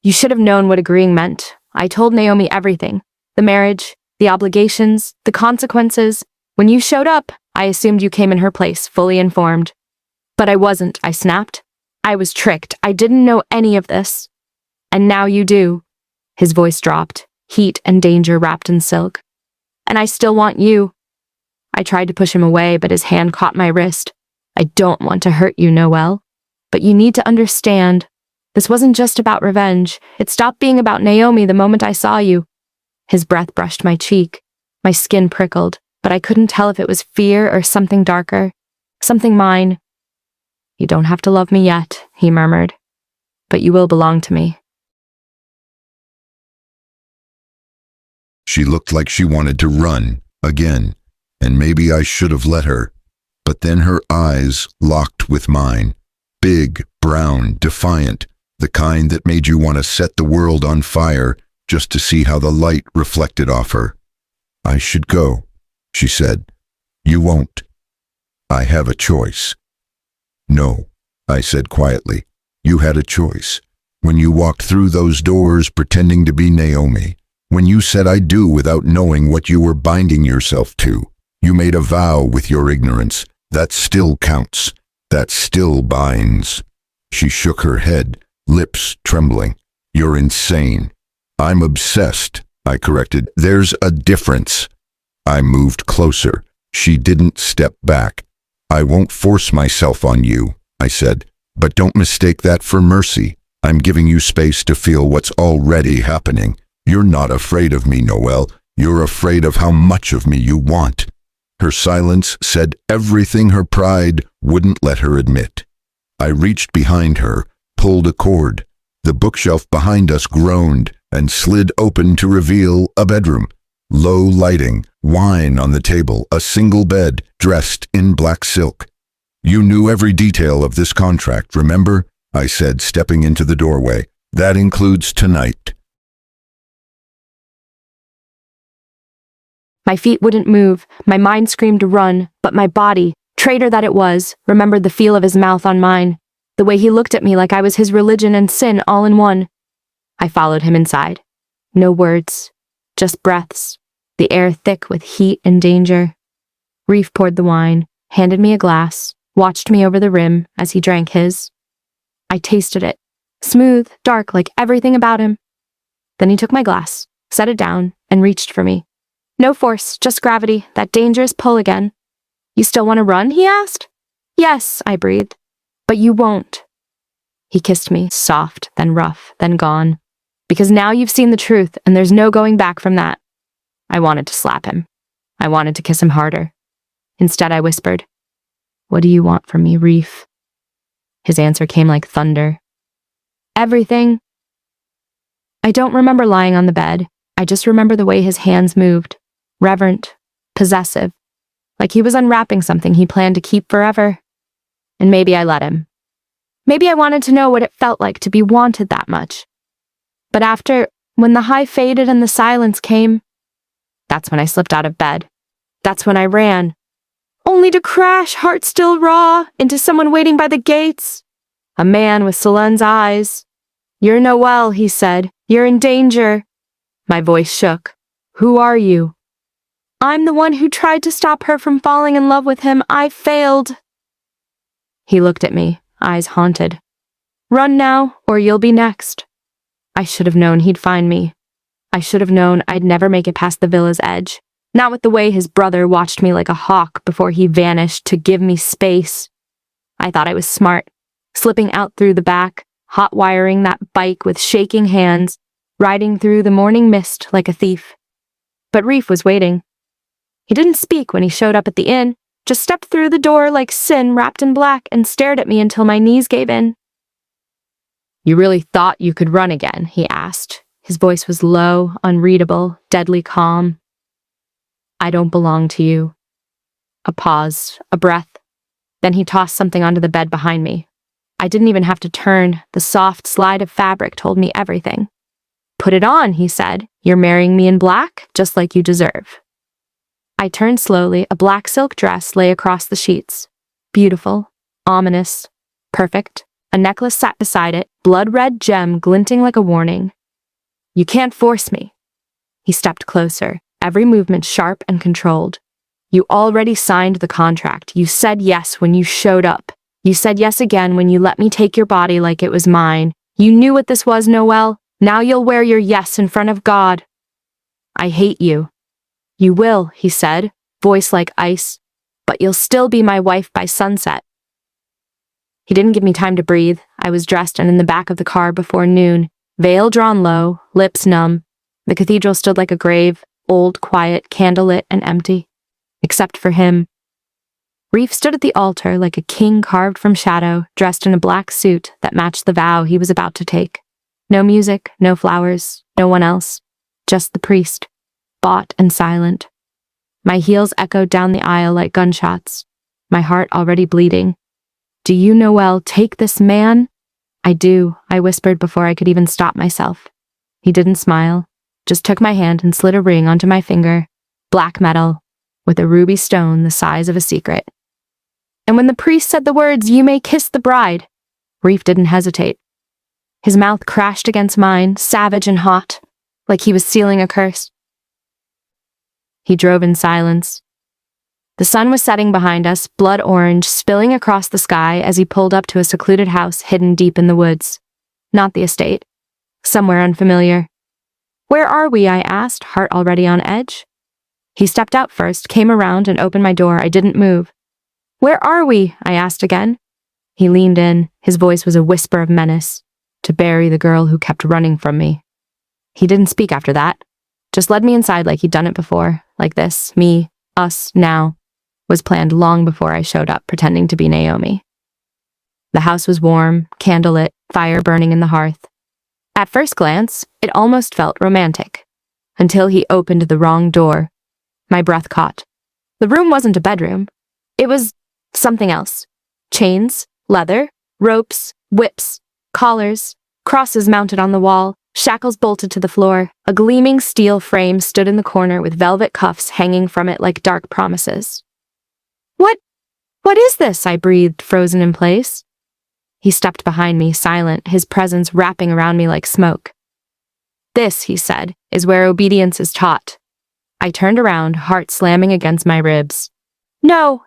You should have known what agreeing meant. I told Naomi everything. The marriage, the obligations, the consequences. When you showed up, I assumed you came in her place, fully informed. But I wasn't, I snapped. I was tricked. I didn't know any of this. And now you do. His voice dropped, heat and danger wrapped in silk. And I still want you. I tried to push him away, but his hand caught my wrist. I don't want to hurt you, Noel. But you need to understand. This wasn't just about revenge. It stopped being about Naomi the moment I saw you. His breath brushed my cheek. My skin prickled, but I couldn't tell if it was fear or something darker. Something mine. You don't have to love me yet, he murmured. But you will belong to me. She looked like she wanted to run, again, and maybe I should have let her. But then her eyes locked with mine. Big, brown, defiant, the kind that made you want to set the world on fire just to see how the light reflected off her. I should go, she said. You won't. I have a choice. No, I said quietly. You had a choice. When you walked through those doors pretending to be Naomi, when you said I do without knowing what you were binding yourself to, you made a vow with your ignorance. That still counts. That still binds. She shook her head, lips trembling. You're insane. I'm obsessed, I corrected. There's a difference. I moved closer. She didn't step back. I won't force myself on you, I said, but don't mistake that for mercy. I'm giving you space to feel what's already happening. You're not afraid of me, Noel. You're afraid of how much of me you want. Her silence said everything her pride wouldn't let her admit. I reached behind her, pulled a cord. The bookshelf behind us groaned and slid open to reveal a bedroom. Low lighting, wine on the table, a single bed dressed in black silk. You knew every detail of this contract, remember? I said, stepping into the doorway. That includes tonight. My feet wouldn't move, my mind screamed to run, but my body, traitor that it was, remembered the feel of his mouth on mine, the way he looked at me like I was his religion and sin all in one. I followed him inside. No words, just breaths, the air thick with heat and danger. Reef poured the wine, handed me a glass, watched me over the rim as he drank his. I tasted it, smooth, dark, like everything about him. Then he took my glass, set it down, and reached for me. No force, just gravity, that dangerous pull again. You still want to run, he asked? Yes, I breathed. But you won't. He kissed me, soft, then rough, then gone. Because now you've seen the truth, and there's no going back from that. I wanted to slap him. I wanted to kiss him harder. Instead, I whispered, What do you want from me, Reef? His answer came like thunder. Everything. I don't remember lying on the bed. I just remember the way his hands moved. Reverent, possessive, like he was unwrapping something he planned to keep forever. And maybe I let him. Maybe I wanted to know what it felt like to be wanted that much. But after, when the high faded and the silence came, that's when I slipped out of bed. That's when I ran. Only to crash, heart still raw, into someone waiting by the gates. A man with Seline's eyes. You're Noel, he said. You're in danger. My voice shook. Who are you? I'm the one who tried to stop her from falling in love with him. I failed. He looked at me, eyes haunted. Run now, or you'll be next. I should have known he'd find me. I should have known I'd never make it past the villa's edge. Not with the way his brother watched me like a hawk before he vanished to give me space. I thought I was smart, slipping out through the back, hot-wiring that bike with shaking hands, riding through the morning mist like a thief. But Reef was waiting. He didn't speak when he showed up at the inn, just stepped through the door like sin wrapped in black and stared at me until my knees gave in. You really thought you could run again, he asked. His voice was low, unreadable, deadly calm. I don't belong to you. A pause, a breath. Then he tossed something onto the bed behind me. I didn't even have to turn. The soft slide of fabric told me everything. "Put it on," he said. "You're marrying me in black, just like you deserve." I turned slowly. A black silk dress lay across the sheets. Beautiful, ominous, perfect. A necklace sat beside it, blood-red gem glinting like a warning. "You can't force me." He stepped closer, every movement sharp and controlled. "You already signed the contract. You said yes when you showed up. You said yes again when you let me take your body like it was mine. You knew what this was, Noel. Now you'll wear your yes in front of God." "I hate you." "You will," he said, voice like ice, "but you'll still be my wife by sunset." He didn't give me time to breathe. I was dressed and in the back of the car before noon, veil drawn low, lips numb. The cathedral stood like a grave, old, quiet, candlelit, and empty. Except for him. Reef stood at the altar like a king carved from shadow, dressed in a black suit that matched the vow he was about to take. No music, no flowers, no one else. Just the priest, bought and silent. My heels echoed down the aisle like gunshots, my heart already bleeding. "Do you, Noel, take this man?" "I do," I whispered before I could even stop myself. He didn't smile, just took my hand and slid a ring onto my finger, black metal, with a ruby stone the size of a secret. And when the priest said the words, "You may kiss the bride," Reef didn't hesitate. His mouth crashed against mine, savage and hot, like he was sealing a curse. He drove in silence. The sun was setting behind us, blood orange, spilling across the sky as he pulled up to a secluded house hidden deep in the woods. Not the estate. Somewhere unfamiliar. "Where are we?" I asked, heart already on edge. He stepped out first, came around, and opened my door. I didn't move. "Where are we?" I asked again. He leaned in. His voice was a whisper of menace. To bury the girl who kept running from me. He didn't speak after that. Just led me inside like he'd done it before. Like this, me, us, now, was planned long before I showed up, pretending to be Naomi. The house was warm, candlelit, fire burning in the hearth. At first glance, it almost felt romantic. Until he opened the wrong door. My breath caught. The room wasn't a bedroom. It was something else. Chains, leather, ropes, whips, collars, crosses mounted on the wall, shackles bolted to the floor. A gleaming steel frame stood in the corner with velvet cuffs hanging from it like dark promises. What is this?" I breathed, frozen in place. He stepped behind me, silent, his presence wrapping around me like smoke. "This," he said, "is where obedience is taught." I turned around, heart slamming against my ribs. No,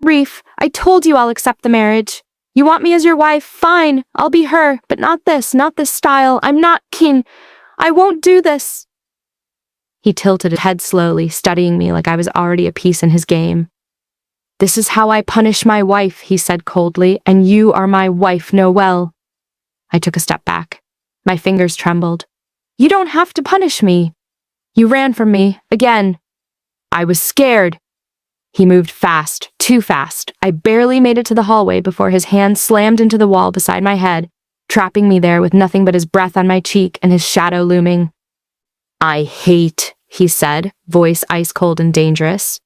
Reef, I told you I'll accept the marriage. You want me as your wife? Fine, I'll be her, but not this style. I'm not Cain. I won't do this." He tilted his head slowly, studying me like I was already a piece in his game. "This is how I punish my wife," he said coldly, "and you are my wife, Noelle." I took a step back. My fingers trembled. "You don't have to punish me. You ran from me, again." "I was scared." He moved fast, too fast. I barely made it to the hallway before his hand slammed into the wall beside my head, trapping me there with nothing but his breath on my cheek and his shadow looming. "I hate," he said, voice ice cold and dangerous.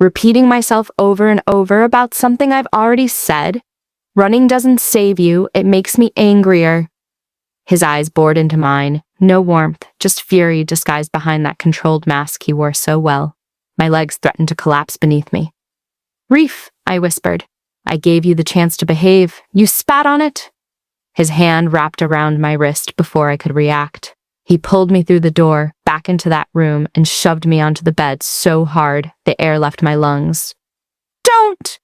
Repeating myself over and over about something I've already said. "Running doesn't save you, it makes me angrier." His eyes bored into mine. No warmth, just fury disguised behind that controlled mask he wore so well. My legs threatened to collapse beneath me. "Reef," I whispered. "I gave you the chance to behave. You spat on it." His hand wrapped around my wrist before I could react. He pulled me through the door, back into that room, and shoved me onto the bed so hard the air left my lungs. "Don't!"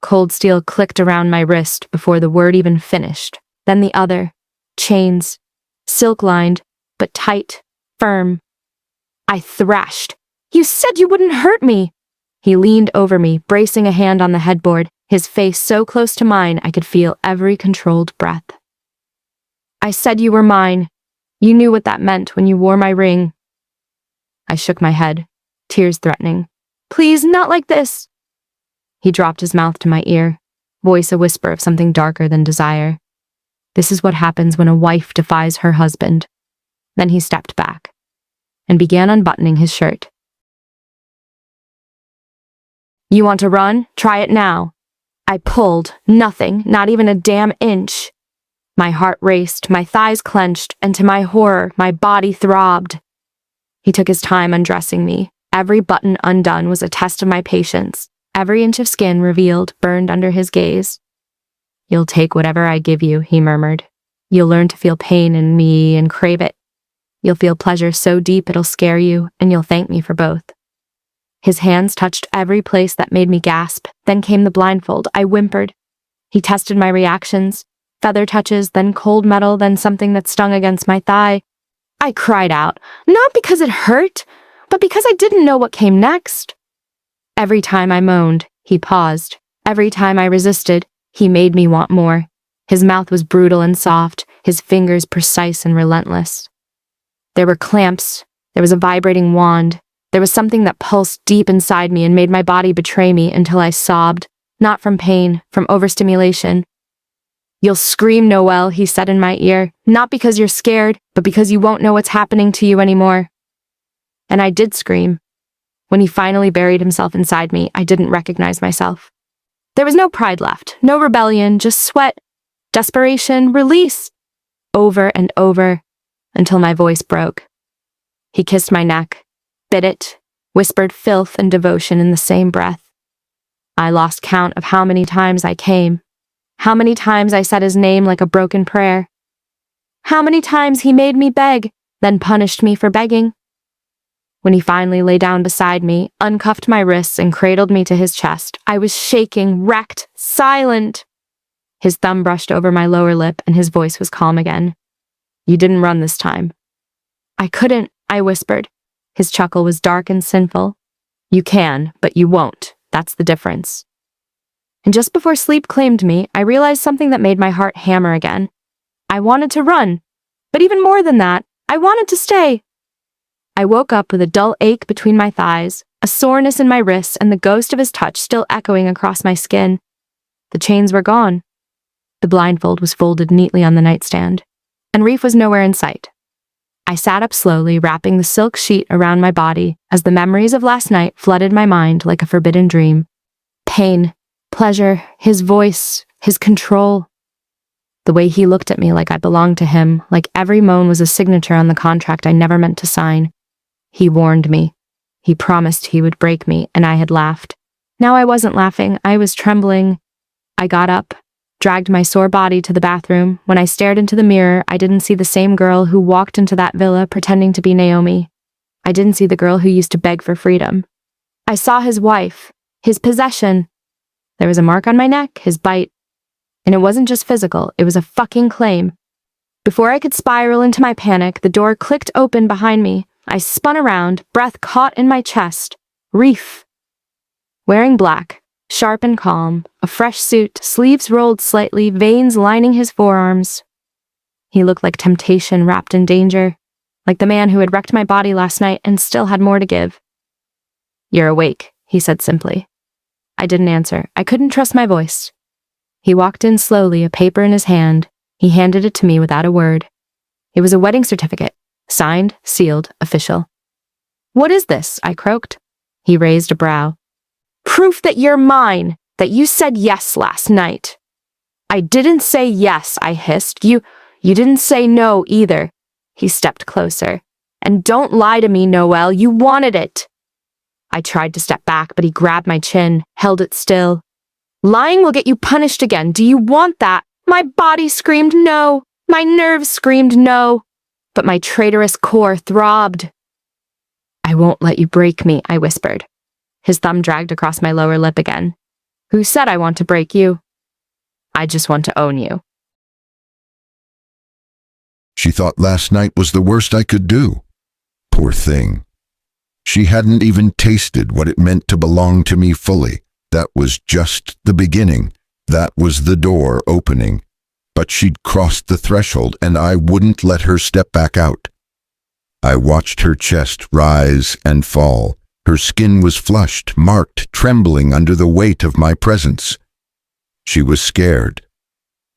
Cold steel clicked around my wrist before the word even finished. Then the other. Chains. Silk-lined, but tight, firm. I thrashed. "You said you wouldn't hurt me!" He leaned over me, bracing a hand on the headboard, his face so close to mine I could feel every controlled breath. "I said you were mine. You knew what that meant when you wore my ring." I shook my head, tears threatening. "Please, not like this." He dropped his mouth to my ear, voice a whisper of something darker than desire. "This is what happens when a wife defies her husband." Then he stepped back and began unbuttoning his shirt. "You want to run? Try it now." I pulled. Nothing, not even a damn inch. My heart raced, my thighs clenched, and to my horror, my body throbbed. He took his time undressing me. Every button undone was a test of my patience. Every inch of skin revealed, burned under his gaze. "You'll take whatever I give you," he murmured. "You'll learn to feel pain in me and crave it. You'll feel pleasure so deep it'll scare you, and you'll thank me for both." His hands touched every place that made me gasp. Then came the blindfold. I whimpered. He tested my reactions. Feather touches, then cold metal, then something that stung against my thigh. I cried out, not because it hurt, but because I didn't know what came next. Every time I moaned, he paused. Every time I resisted, he made me want more. His mouth was brutal and soft, his fingers precise and relentless. There were clamps. There was a vibrating wand. There was something that pulsed deep inside me and made my body betray me until I sobbed, not from pain, from overstimulation. "You'll scream, Noelle," he said in my ear, "not because you're scared, but because you won't know what's happening to you anymore." And I did scream. When he finally buried himself inside me, I didn't recognize myself. There was no pride left, no rebellion, just sweat, desperation, release. Over and over, until my voice broke. He kissed my neck, bit it, whispered filth and devotion in the same breath. I lost count of how many times I came. How many times I said his name like a broken prayer. How many times he made me beg, then punished me for begging. When he finally lay down beside me, uncuffed my wrists and cradled me to his chest, I was shaking, wrecked, silent. His thumb brushed over my lower lip and his voice was calm again. "You didn't run this time." "I couldn't," I whispered. His chuckle was dark and sinful. "You can, but you won't. That's the difference." And just before sleep claimed me, I realized something that made my heart hammer again. I wanted to run, but even more than that, I wanted to stay. I woke up with a dull ache between my thighs, a soreness in my wrists, and the ghost of his touch still echoing across my skin. The chains were gone. The blindfold was folded neatly on the nightstand, and Reef was nowhere in sight. I sat up slowly, wrapping the silk sheet around my body as the memories of last night flooded my mind like a forbidden dream. Pain, pleasure, his voice, his control. The way he looked at me like I belonged to him, like every moan was a signature on the contract I never meant to sign. He warned me. He promised he would break me, and I had laughed. Now I wasn't laughing, I was trembling. I got up, dragged my sore body to the bathroom. When I stared into the mirror, I didn't see the same girl who walked into that villa pretending to be Naomi. I didn't see the girl who used to beg for freedom. I saw his wife, his possession. There was a mark on my neck, his bite. And it wasn't just physical, it was a fucking claim. Before I could spiral into my panic, the door clicked open behind me. I spun around, breath caught in my chest. Reef. Wearing black, sharp and calm, a fresh suit, sleeves rolled slightly, veins lining his forearms. He looked like temptation wrapped in danger, like the man who had wrecked my body last night and still had more to give. "You're awake," he said simply. I didn't answer. I couldn't trust my voice. He walked in slowly, a paper in his hand. He handed it to me without a word. It was a wedding certificate, signed, sealed, official. "What is this?" I croaked. He raised a brow. "Proof that you're mine, that you said yes last night." "I didn't say yes," I hissed. You didn't say no either." He stepped closer. "And don't lie to me, Noel, you wanted it." I tried to step back, but he grabbed my chin, held it still. "Lying will get you punished again. Do you want that?" My body screamed no. My nerves screamed no. But my traitorous core throbbed. "I won't let you break me," I whispered. His thumb dragged across my lower lip again. "Who said I want to break you? I just want to own you." She thought last night was the worst I could do. Poor thing. She hadn't even tasted what it meant to belong to me fully. That was just the beginning. That was the door opening. But she'd crossed the threshold, and I wouldn't let her step back out. I watched her chest rise and fall. Her skin was flushed, marked, trembling under the weight of my presence. She was scared,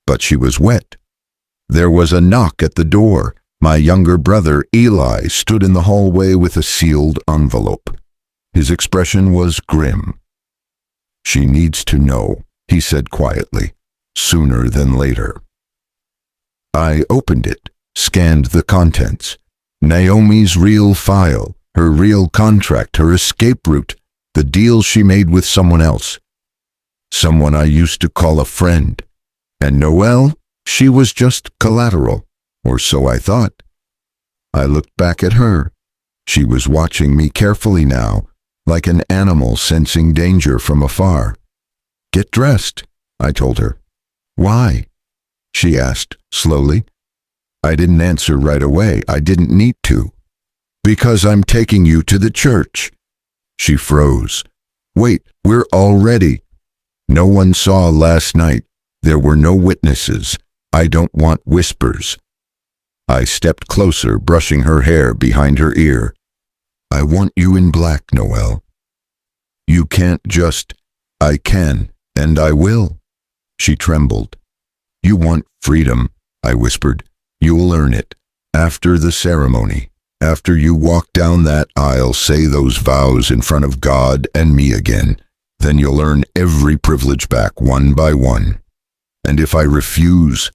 but she was wet. There was a knock at the door. My younger brother, Eli, stood in the hallway with a sealed envelope. His expression was grim. "She needs to know," he said quietly, sooner than later. I opened it, scanned the contents. Naomi's real file, her real contract, her escape route, the deal she made with someone else. Someone I used to call a friend. And Noelle, she was just collateral, or so I thought. I looked back at her. She was watching me carefully now, like an animal sensing danger from afar. Get dressed, I told her. Why? She asked slowly. I didn't answer right away. I didn't need to. Because I'm taking you to the church. She froze. Wait, we're all ready. No one saw last night. There were no witnesses. I don't want whispers. I stepped closer, brushing her hair behind her ear. I want you in black, Noelle. You can't just... I can, and I will. She trembled. You want freedom, I whispered. You'll earn it. After the ceremony. After you walk down that aisle, say those vows in front of God and me again. Then you'll earn every privilege back one by one. And if I refuse,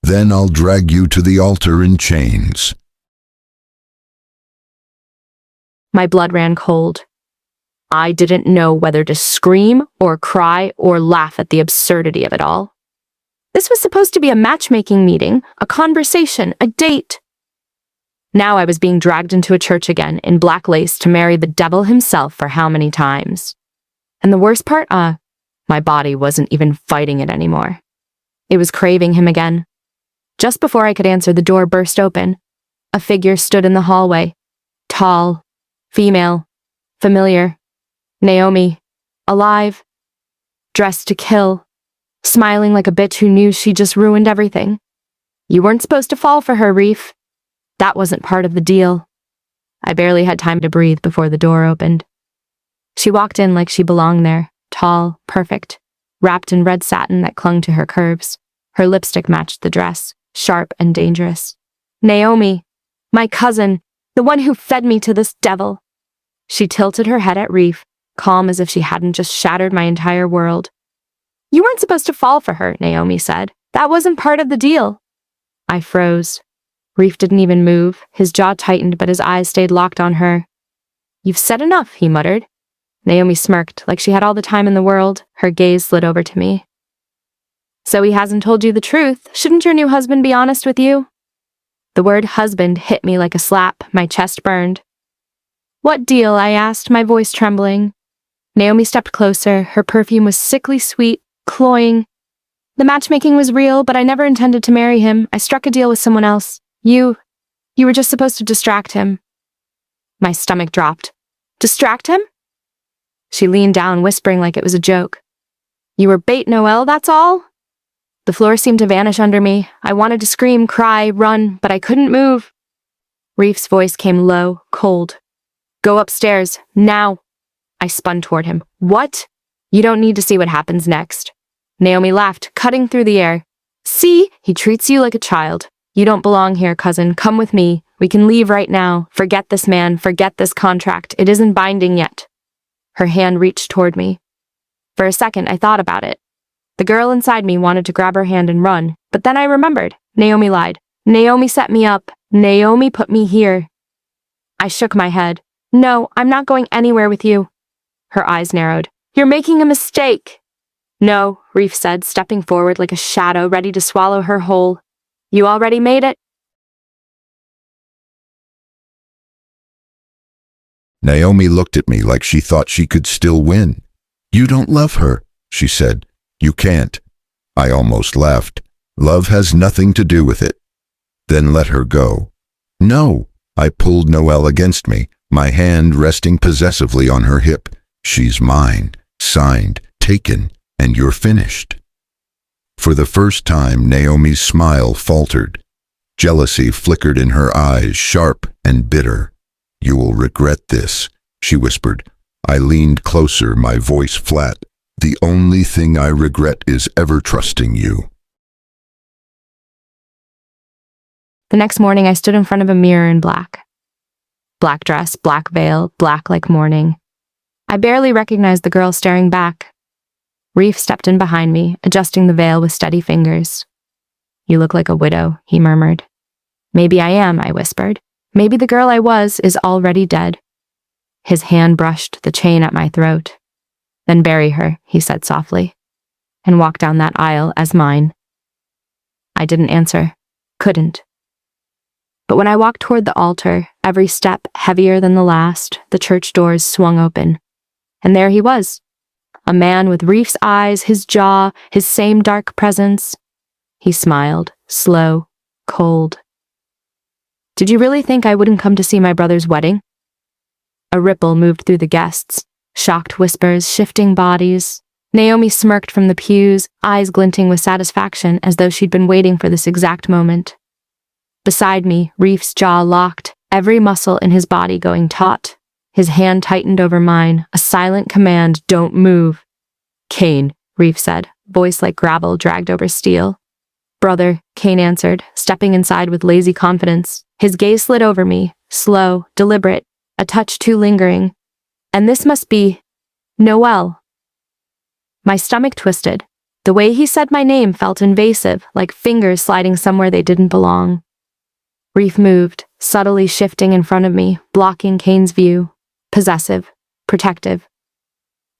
then I'll drag you to the altar in chains. My blood ran cold. I didn't know whether to scream or cry or laugh at the absurdity of it all. This was supposed to be a matchmaking meeting, a conversation, a date. Now I was being dragged into a church again in black lace to marry the devil himself for how many times? And the worst part, my body wasn't even fighting it anymore. It was craving him again. Just before I could answer, the door burst open. A figure stood in the hallway. Tall, female, familiar. Naomi, alive, dressed to kill, smiling like a bitch who knew she just ruined everything. You weren't supposed to fall for her, Reef. That wasn't part of the deal. I barely had time to breathe before the door opened. She walked in like she belonged there, tall, perfect, wrapped in red satin that clung to her curves. Her lipstick matched the dress, sharp and dangerous. Naomi, my cousin, the one who fed me to this devil. She tilted her head at Reef, calm as if she hadn't just shattered my entire world. You weren't supposed to fall for her, Naomi said. That wasn't part of the deal. I froze. Reef didn't even move. His jaw tightened, but his eyes stayed locked on her. You've said enough, he muttered. Naomi smirked, like she had all the time in the world. Her gaze slid over to me. So he hasn't told you the truth. Shouldn't your new husband be honest with you? The word husband hit me like a slap. My chest burned. What deal? I asked, my voice trembling. Naomi stepped closer. Her perfume was sickly sweet, cloying. The matchmaking was real, but I never intended to marry him. I struck a deal with someone else. You were just supposed to distract him. My stomach dropped. Distract him? She leaned down, whispering like it was a joke. You were bait, Noel, that's all? The floor seemed to vanish under me. I wanted to scream, cry, run, but I couldn't move. Reef's voice came low, cold. Go upstairs, now. I spun toward him. What? You don't need to see what happens next. Naomi laughed, cutting through the air. See, he treats you like a child. You don't belong here, cousin. Come with me. We can leave right now. Forget this man. Forget this contract. It isn't binding yet. Her hand reached toward me. For a second, I thought about it. The girl inside me wanted to grab her hand and run, but then I remembered. Naomi lied. Naomi set me up. Naomi put me here. I shook my head. No, I'm not going anywhere with you. Her eyes narrowed. You're making a mistake. No, Reef said, stepping forward like a shadow ready to swallow her whole. You already made it? Naomi looked at me like she thought she could still win. You don't love her, she said. You can't. I almost laughed. Love has nothing to do with it. Then let her go. No, I pulled Noelle against me, my hand resting possessively on her hip. She's mine, signed, taken, and you're finished. For the first time, Naomi's smile faltered. Jealousy flickered in her eyes, sharp and bitter. You will regret this, she whispered. I leaned closer, my voice flat. The only thing I regret is ever trusting you. The next morning, I stood in front of a mirror in black. Black dress, black veil, black like mourning. I barely recognized the girl staring back. Reef stepped in behind me, adjusting the veil with steady fingers. "You look like a widow," he murmured. "Maybe I am," I whispered. "Maybe the girl I was is already dead." His hand brushed the chain at my throat. "Then bury her," he said softly, and walk down that aisle as mine. I didn't answer. Couldn't. But when I walked toward the altar, every step heavier than the last, the church doors swung open. And there he was. A man with Reef's eyes, his jaw, his same dark presence. He smiled, slow, cold. "Did you really think I wouldn't come to see my brother's wedding?" A ripple moved through the guests, shocked whispers, shifting bodies. Naomi smirked from the pews, eyes glinting with satisfaction as though she'd been waiting for this exact moment. Beside me, Reef's jaw locked, every muscle in his body going taut. His hand tightened over mine, a silent command, "Don't move." "Cain," Reef said, voice like gravel dragged over steel. "Brother," Cain answered, stepping inside with lazy confidence. His gaze slid over me, slow, deliberate, a touch too lingering. "And this must be Noel." My stomach twisted. The way he said my name felt invasive, like fingers sliding somewhere they didn't belong. Reef moved, subtly shifting in front of me, blocking Cain's view. Possessive, protective.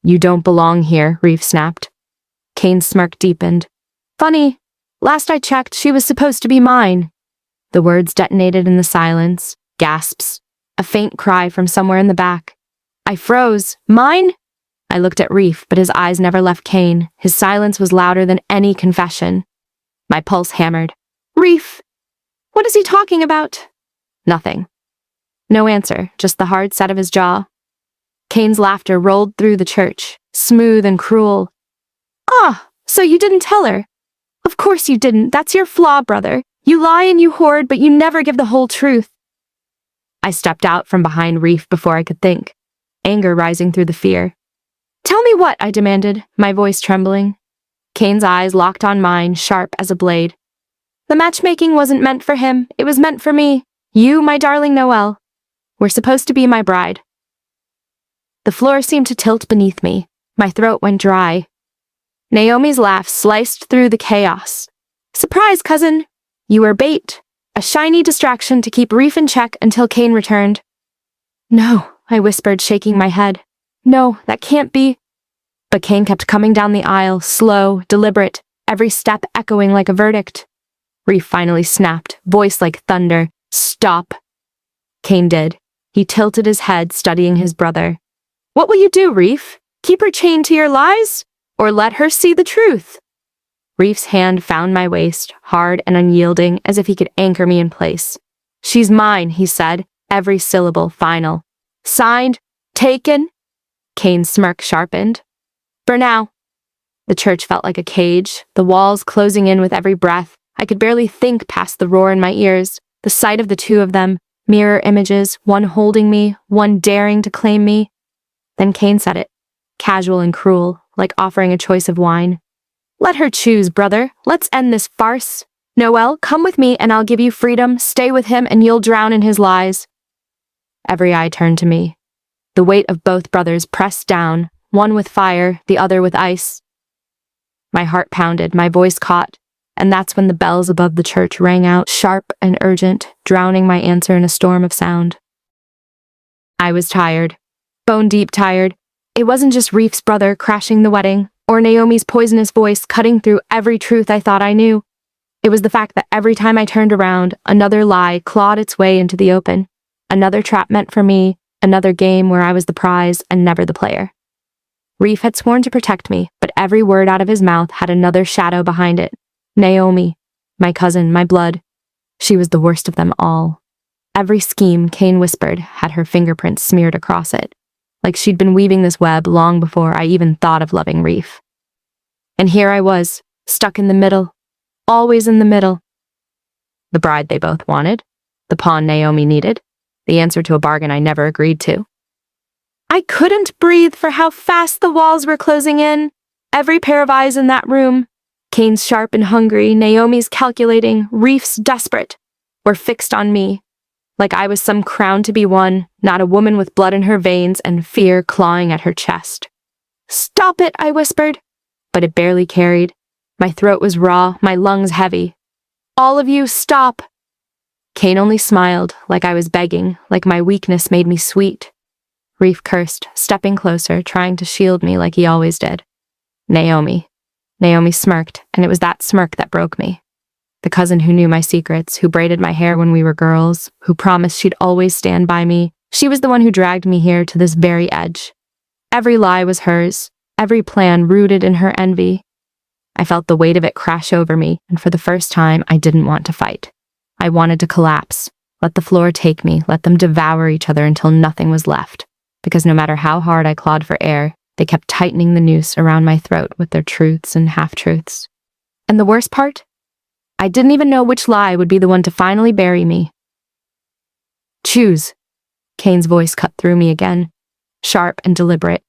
"You don't belong here," Reef snapped. Cain's smirk deepened. "Funny. Last I checked, she was supposed to be mine." The words detonated in the silence. Gasps. A faint cry from somewhere in the back. I froze. "Mine?" I looked at Reef, but his eyes never left Cain. His silence was louder than any confession. My pulse hammered. "Reef! What is he talking about?" Nothing. No answer, just the hard set of his jaw. Cain's laughter rolled through the church, smooth and cruel. "Ah, so you didn't tell her?" "Of course you didn't. That's your flaw, brother. You lie and you hoard, but you never give the whole truth." I stepped out from behind Reef before I could think, anger rising through the fear. "Tell me what?" I demanded, my voice trembling. Cain's eyes locked on mine, sharp as a blade. "The matchmaking wasn't meant for him. It was meant for me. You, my darling Noelle. We're supposed to be my bride." The floor seemed to tilt beneath me. My throat went dry. Naomi's laugh sliced through the chaos. "Surprise, cousin! You were bait. A shiny distraction to keep Reef in check until Cain returned." "No," I whispered, shaking my head. "No, that can't be." But Cain kept coming down the aisle, slow, deliberate, every step echoing like a verdict. Reef finally snapped, voice like thunder. "Stop." Cain did. He tilted his head, studying his brother. "What will you do, Reef? Keep her chained to your lies? Or let her see the truth?" Reef's hand found my waist, hard and unyielding, as if he could anchor me in place. "She's mine," he said, every syllable final. "Signed, taken." Cain's smirk sharpened. "For now." The church felt like a cage, the walls closing in with every breath. I could barely think past the roar in my ears, the sight of the two of them, mirror images, one holding me, one daring to claim me. Then Cain said it, casual and cruel, like offering a choice of wine. "Let her choose, brother. Let's end this farce. Noel, come with me and I'll give you freedom. Stay with him and you'll drown in his lies." Every eye turned to me. The weight of both brothers pressed down, one with fire, the other with ice. My heart pounded, my voice caught, and that's when the bells above the church rang out, sharp and urgent, drowning my answer in a storm of sound. I was tired, bone-deep tired. It wasn't just Reef's brother crashing the wedding, or Naomi's poisonous voice cutting through every truth I thought I knew. It was the fact that every time I turned around, another lie clawed its way into the open. Another trap meant for me, another game where I was the prize and never the player. Reef had sworn to protect me, but every word out of his mouth had another shadow behind it. Naomi, my cousin, my blood. She was the worst of them all. Every scheme, Cain whispered, had her fingerprints smeared across it, like she'd been weaving this web long before I even thought of loving Reef. And here I was, stuck in the middle, always in the middle. The bride they both wanted, the pawn Naomi needed, the answer to a bargain I never agreed to. I couldn't breathe for how fast the walls were closing in. Every pair of eyes in that room, Cain's sharp and hungry, Naomi's calculating, Reef's desperate, were fixed on me, like I was some crown to be won, not a woman with blood in her veins and fear clawing at her chest. "Stop it," I whispered. but it barely carried. My throat was raw, my lungs heavy. "All of you, stop!" Cain only smiled, like I was begging, like my weakness made me sweet. Reef cursed, stepping closer, trying to shield me like he always did. Naomi. Naomi smirked, and it was that smirk that broke me. The cousin who knew my secrets, who braided my hair when we were girls, who promised she'd always stand by me, she was the one who dragged me here to this very edge. Every lie was hers, every plan rooted in her envy. I felt the weight of it crash over me, and for the first time, I didn't want to fight. I wanted to collapse, let the floor take me, let them devour each other until nothing was left, because no matter how hard I clawed for air, they kept tightening the noose around my throat with their truths and half-truths. And the worst part? I didn't even know which lie would be the one to finally bury me. "Choose." Cain's voice cut through me again, sharp and deliberate.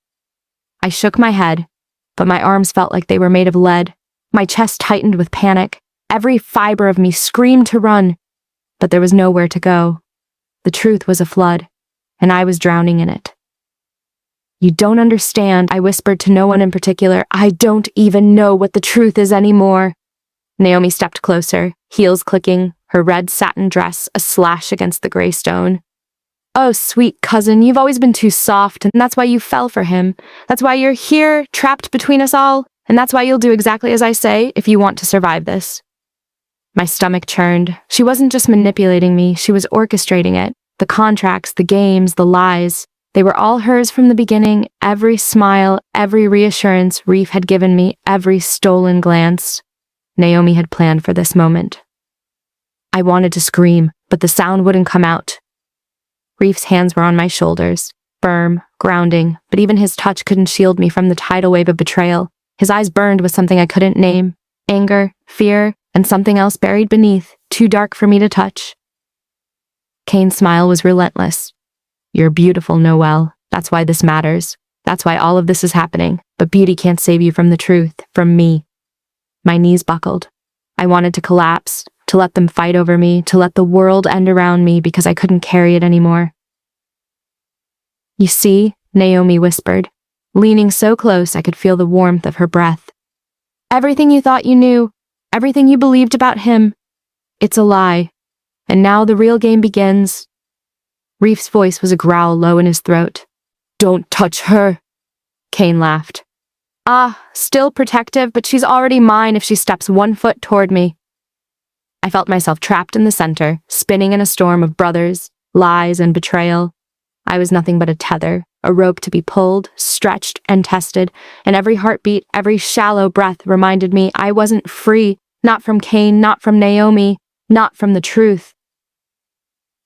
I shook my head, but my arms felt like they were made of lead. My chest tightened with panic. Every fiber of me screamed to run, but there was nowhere to go. The truth was a flood, and I was drowning in it. "You don't understand," I whispered to no one in particular. "I don't even know what the truth is anymore." Naomi stepped closer, heels clicking, her red satin dress a slash against the gray stone. "Oh, sweet cousin, you've always been too soft, and that's why you fell for him. That's why you're here, trapped between us all, and that's why you'll do exactly as I say if you want to survive this." My stomach churned. She wasn't just manipulating me, she was orchestrating it. The contracts, the games, the lies. They were all hers from the beginning. Every smile, every reassurance Reef had given me, every stolen glance. Naomi had planned for this moment. I wanted to scream, but the sound wouldn't come out. Reef's hands were on my shoulders, firm, grounding, but even his touch couldn't shield me from the tidal wave of betrayal. His eyes burned with something I couldn't name. Anger, fear, and something else buried beneath, too dark for me to touch. Cain's smile was relentless. "You're beautiful, Noelle. That's why this matters. That's why all of this is happening. But beauty can't save you from the truth, from me." My knees buckled. I wanted to collapse, to let them fight over me, to let the world end around me because I couldn't carry it anymore. "You see," Naomi whispered, leaning so close I could feel the warmth of her breath. "Everything you thought you knew, everything you believed about him, it's a lie. And now the real game begins." Reef's voice was a growl low in his throat. "Don't touch her." Cain laughed. "Ah, still protective, but she's already mine if she steps 1 foot toward me." I felt myself trapped in the center, spinning in a storm of brothers, lies, and betrayal. I was nothing but a tether, a rope to be pulled, stretched, and tested, and every heartbeat, every shallow breath reminded me I wasn't free, not from Cain, not from Naomi, not from the truth.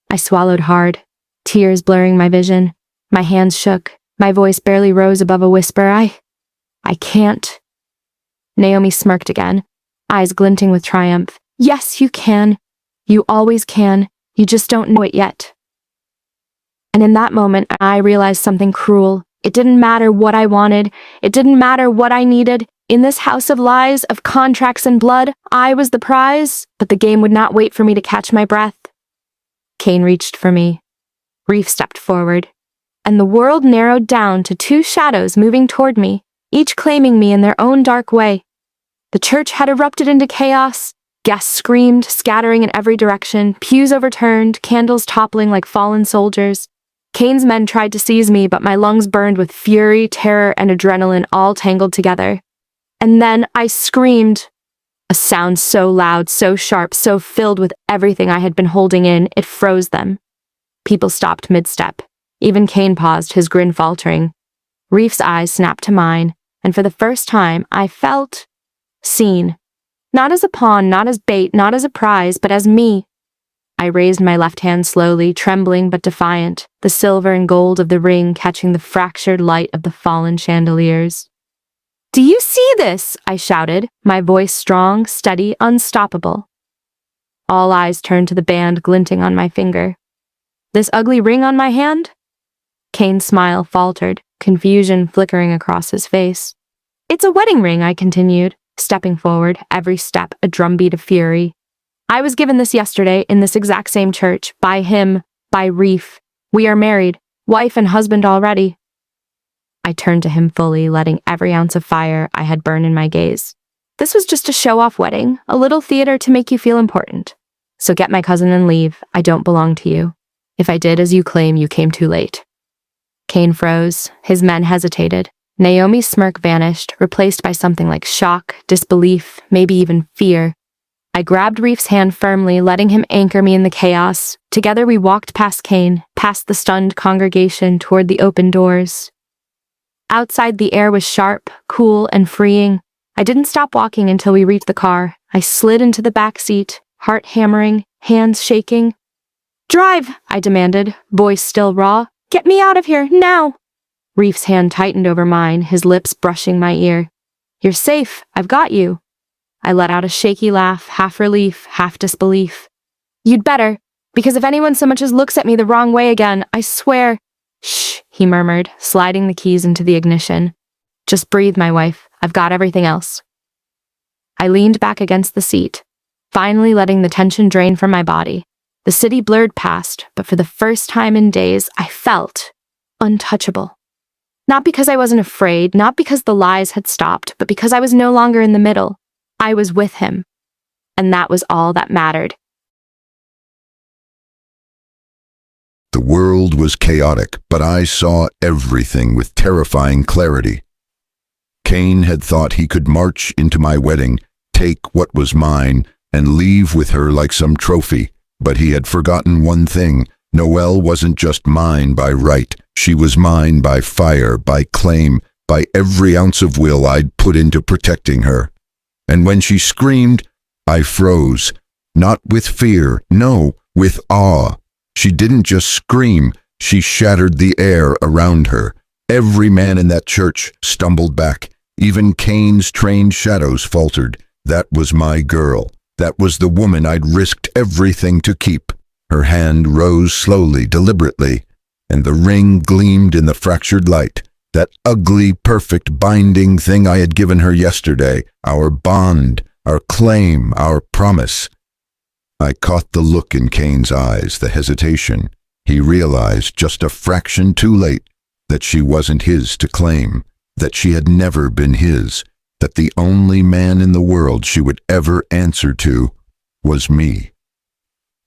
I swallowed hard, tears blurring my vision. My hands shook, my voice barely rose above a whisper. I can't." Naomi smirked again, eyes glinting with triumph. "Yes, you can. You always can. You just don't know it yet." And in that moment, I realized something cruel. It didn't matter what I wanted. It didn't matter what I needed. In this house of lies, of contracts and blood, I was the prize, but the game would not wait for me to catch my breath. Cain reached for me. Reef stepped forward, and the world narrowed down to 2 shadows moving toward me, each claiming me in their own dark way. The church had erupted into chaos. Guests screamed, scattering in every direction, pews overturned, candles toppling like fallen soldiers. Cain's men tried to seize me, but my lungs burned with fury, terror, and adrenaline all tangled together. And then I screamed. A sound so loud, so sharp, so filled with everything I had been holding in, it froze them. People stopped mid-step. Even Cain paused, his grin faltering. Reef's eyes snapped to mine, and for the first time, I felt seen. Not as a pawn, not as bait, not as a prize, but as me. I raised my left hand slowly, trembling but defiant, the silver and gold of the ring catching the fractured light of the fallen chandeliers. "Do you see this?" I shouted, my voice strong, steady, unstoppable. All eyes turned to the band glinting on my finger. "This ugly ring on my hand?" Cain's smile faltered, confusion flickering across his face. "It's a wedding ring," I continued, stepping forward, every step a drumbeat of fury. "I was given this yesterday in this exact same church, by him, by Reef. We are married, wife and husband already." I turned to him fully, letting every ounce of fire I had burned in my gaze. This was just a show-off wedding, a little theater to make you feel important. So get my cousin and leave. I don't belong to you. If I did as you claim, you came too late. Cain froze. His men hesitated. Naomi's smirk vanished, replaced by something like shock, disbelief, maybe even fear. I grabbed Reef's hand firmly, letting him anchor me in the chaos. Together we walked past Cain, past the stunned congregation, toward the open doors. Outside, the air was sharp, cool, and freeing. I didn't stop walking until we reached the car. I slid into the back seat, heart hammering, hands shaking. "Drive!" I demanded, voice still raw. "Get me out of here, now!" Reef's hand tightened over mine, his lips brushing my ear. "You're safe. I've got you." I let out a shaky laugh, half relief, half disbelief. "You'd better, because if anyone so much as looks at me the wrong way again, I swear—" "Shh," he murmured, sliding the keys into the ignition. "Just breathe, my wife. I've got everything else." I leaned back against the seat, finally letting the tension drain from my body. The city blurred past, but for the first time in days, I felt untouchable. Not because I wasn't afraid, not because the lies had stopped, but because I was no longer in the middle. I was with him. And that was all that mattered. The world was chaotic, but I saw everything with terrifying clarity. Cain had thought he could march into my wedding, take what was mine, and leave with her like some trophy. But he had forgotten one thing. Noelle wasn't just mine by right. She was mine by fire, by claim, by every ounce of will I'd put into protecting her. And when she screamed, I froze. Not with fear, no, with awe. She didn't just scream, she shattered the air around her. Every man in that church stumbled back. Even Cain's trained shadows faltered. That was my girl. That was the woman I'd risked everything to keep. Her hand rose slowly, deliberately, and the ring gleamed in the fractured light. That ugly, perfect, binding thing I had given her yesterday. Our bond, our claim, our promise. I caught the look in Cain's eyes, the hesitation. He realized just a fraction too late that she wasn't his to claim, that she had never been his, that the only man in the world she would ever answer to was me.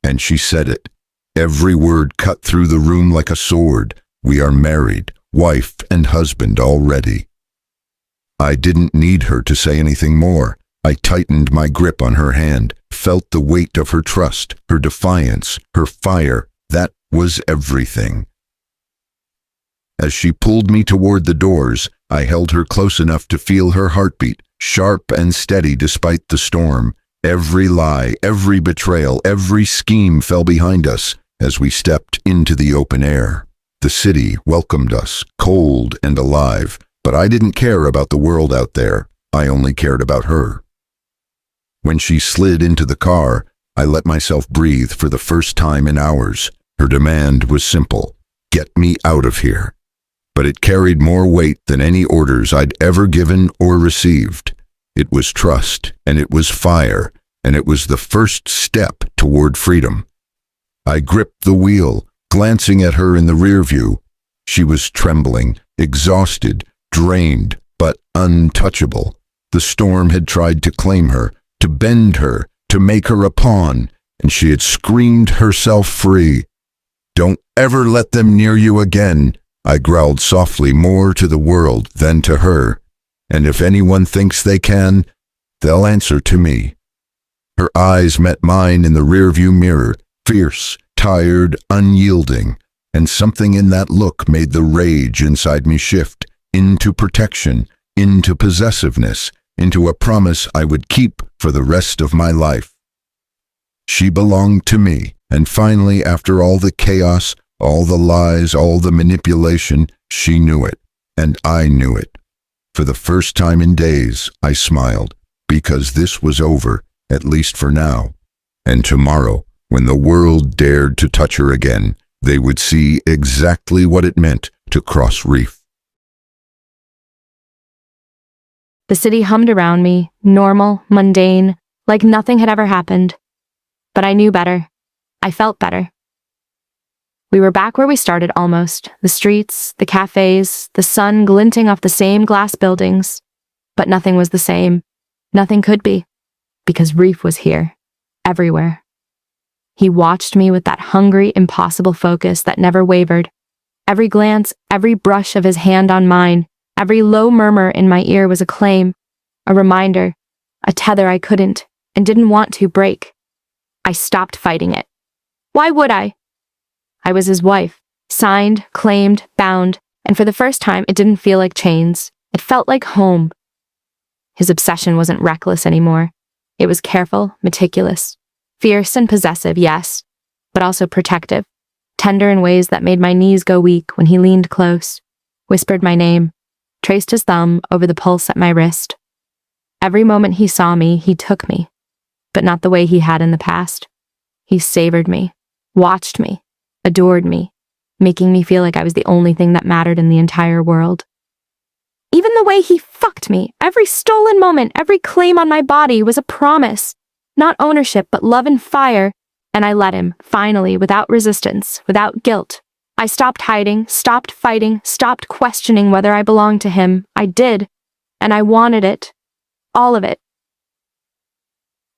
And she said it. Every word cut through the room like a sword. We are married, wife and husband already. I didn't need her to say anything more. I tightened my grip on her hand, felt the weight of her trust, her defiance, her fire. That was everything. As she pulled me toward the doors, I held her close enough to feel her heartbeat, sharp and steady despite the storm. Every lie, every betrayal, every scheme fell behind us as we stepped into the open air. The city welcomed us, cold and alive, but I didn't care about the world out there. I only cared about her. When she slid into the car, I let myself breathe for the first time in hours. Her demand was simple: get me out of here. But it carried more weight than any orders I'd ever given or received. It was trust, and it was fire, and it was the first step toward freedom. I gripped the wheel, glancing at her in the rear view. She was trembling, exhausted, drained, but untouchable. The storm had tried to claim her, to bend her, to make her a pawn, and she had screamed herself free. "Don't ever let them near you again," I growled softly, more to the world than to her. "And if anyone thinks they can, they'll answer to me." Her eyes met mine in the rearview mirror, fierce, tired, unyielding, and something in that look made the rage inside me shift into protection, into possessiveness, into a promise I would keep for the rest of my life. She belonged to me, and finally, after all the chaos, all the lies, all the manipulation, she knew it, and I knew it. For the first time in days, I smiled, because this was over, at least for now. And tomorrow, when the world dared to touch her again, they would see exactly what it meant to cross Reef. The city hummed around me, normal, mundane, like nothing had ever happened. But I knew better. I felt better. We were back where we started almost. The streets, the cafes, the sun glinting off the same glass buildings. But nothing was the same. Nothing could be. Because Reef was here. Everywhere. He watched me with that hungry, impossible focus that never wavered. Every glance, every brush of his hand on mine, every low murmur in my ear was a claim, a reminder, a tether I couldn't and didn't want to break. I stopped fighting it. Why would I? I was his wife, signed, claimed, bound, and for the first time it didn't feel like chains. It felt like home. His obsession wasn't reckless anymore. It was careful, meticulous, fierce and possessive, yes, but also protective, tender in ways that made my knees go weak when he leaned close, whispered my name, traced his thumb over the pulse at my wrist. Every moment he saw me, he took me, but not the way he had in the past. He savored me, watched me, adored me, making me feel like I was the only thing that mattered in the entire world. Even the way he fucked me, every stolen moment, every claim on my body was a promise. Not ownership, but love and fire. And I let him, finally, without resistance, without guilt. I stopped hiding, stopped fighting, stopped questioning whether I belonged to him. I did. And I wanted it. All of it.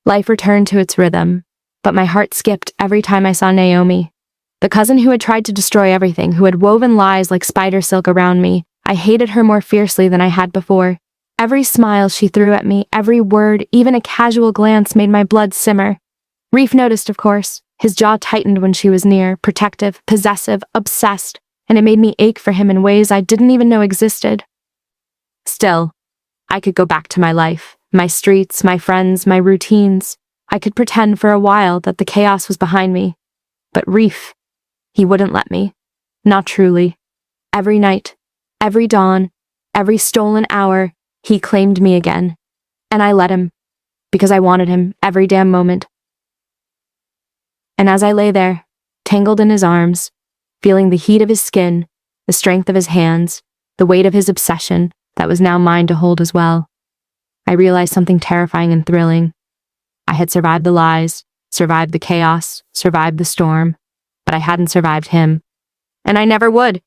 Life returned to its rhythm, but my heart skipped every time I saw Naomi. The cousin who had tried to destroy everything, who had woven lies like spider silk around me. I hated her more fiercely than I had before. Every smile she threw at me, every word, even a casual glance made my blood simmer. Reef noticed, of course. His jaw tightened when she was near, protective, possessive, obsessed, and it made me ache for him in ways I didn't even know existed. Still, I could go back to my life, my streets, my friends, my routines. I could pretend for a while that the chaos was behind me. But Reef, he wouldn't let me. Not truly. Every night, every dawn, every stolen hour, he claimed me again. And I let him, because I wanted him every damn moment. And as I lay there, tangled in his arms, feeling the heat of his skin, the strength of his hands, the weight of his obsession that was now mine to hold as well, I realized something terrifying and thrilling. I had survived the lies, survived the chaos, survived the storm, but I hadn't survived him. And I never would.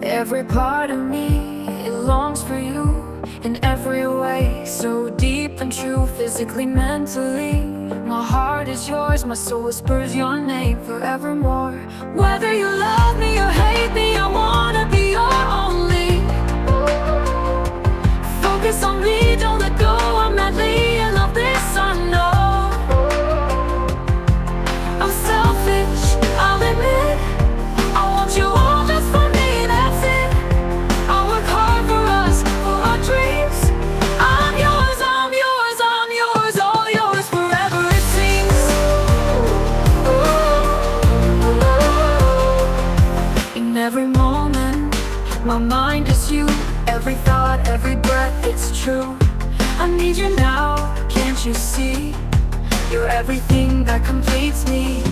Every part of me, it longs for you in every way, so deep and true, physically, mentally. My heart is yours, my soul whispers your name forevermore. Whether you love me or hate me, I wanna be your only. Focus on me, don't let go, I'm madly in love, this I know. I'm selfish, I'll admit, I want you all just for me, that's it. I'll work hard for us, for our dreams. I'm yours, I'm yours, I'm yours, all yours forever it seems. In every moment, my mind is you. Every thought, every breath, it's true. I need you now, can't you see? You're everything that completes me.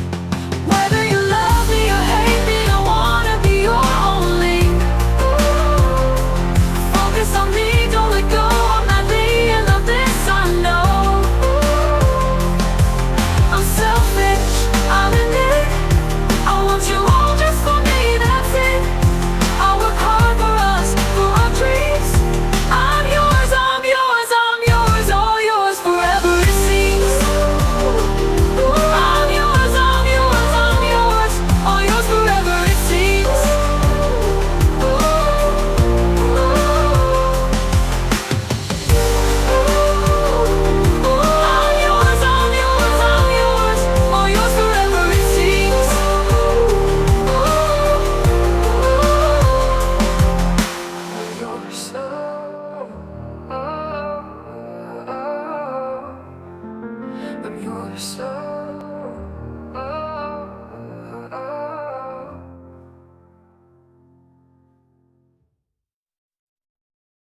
Whether you love me or hate me, I wanna be your only.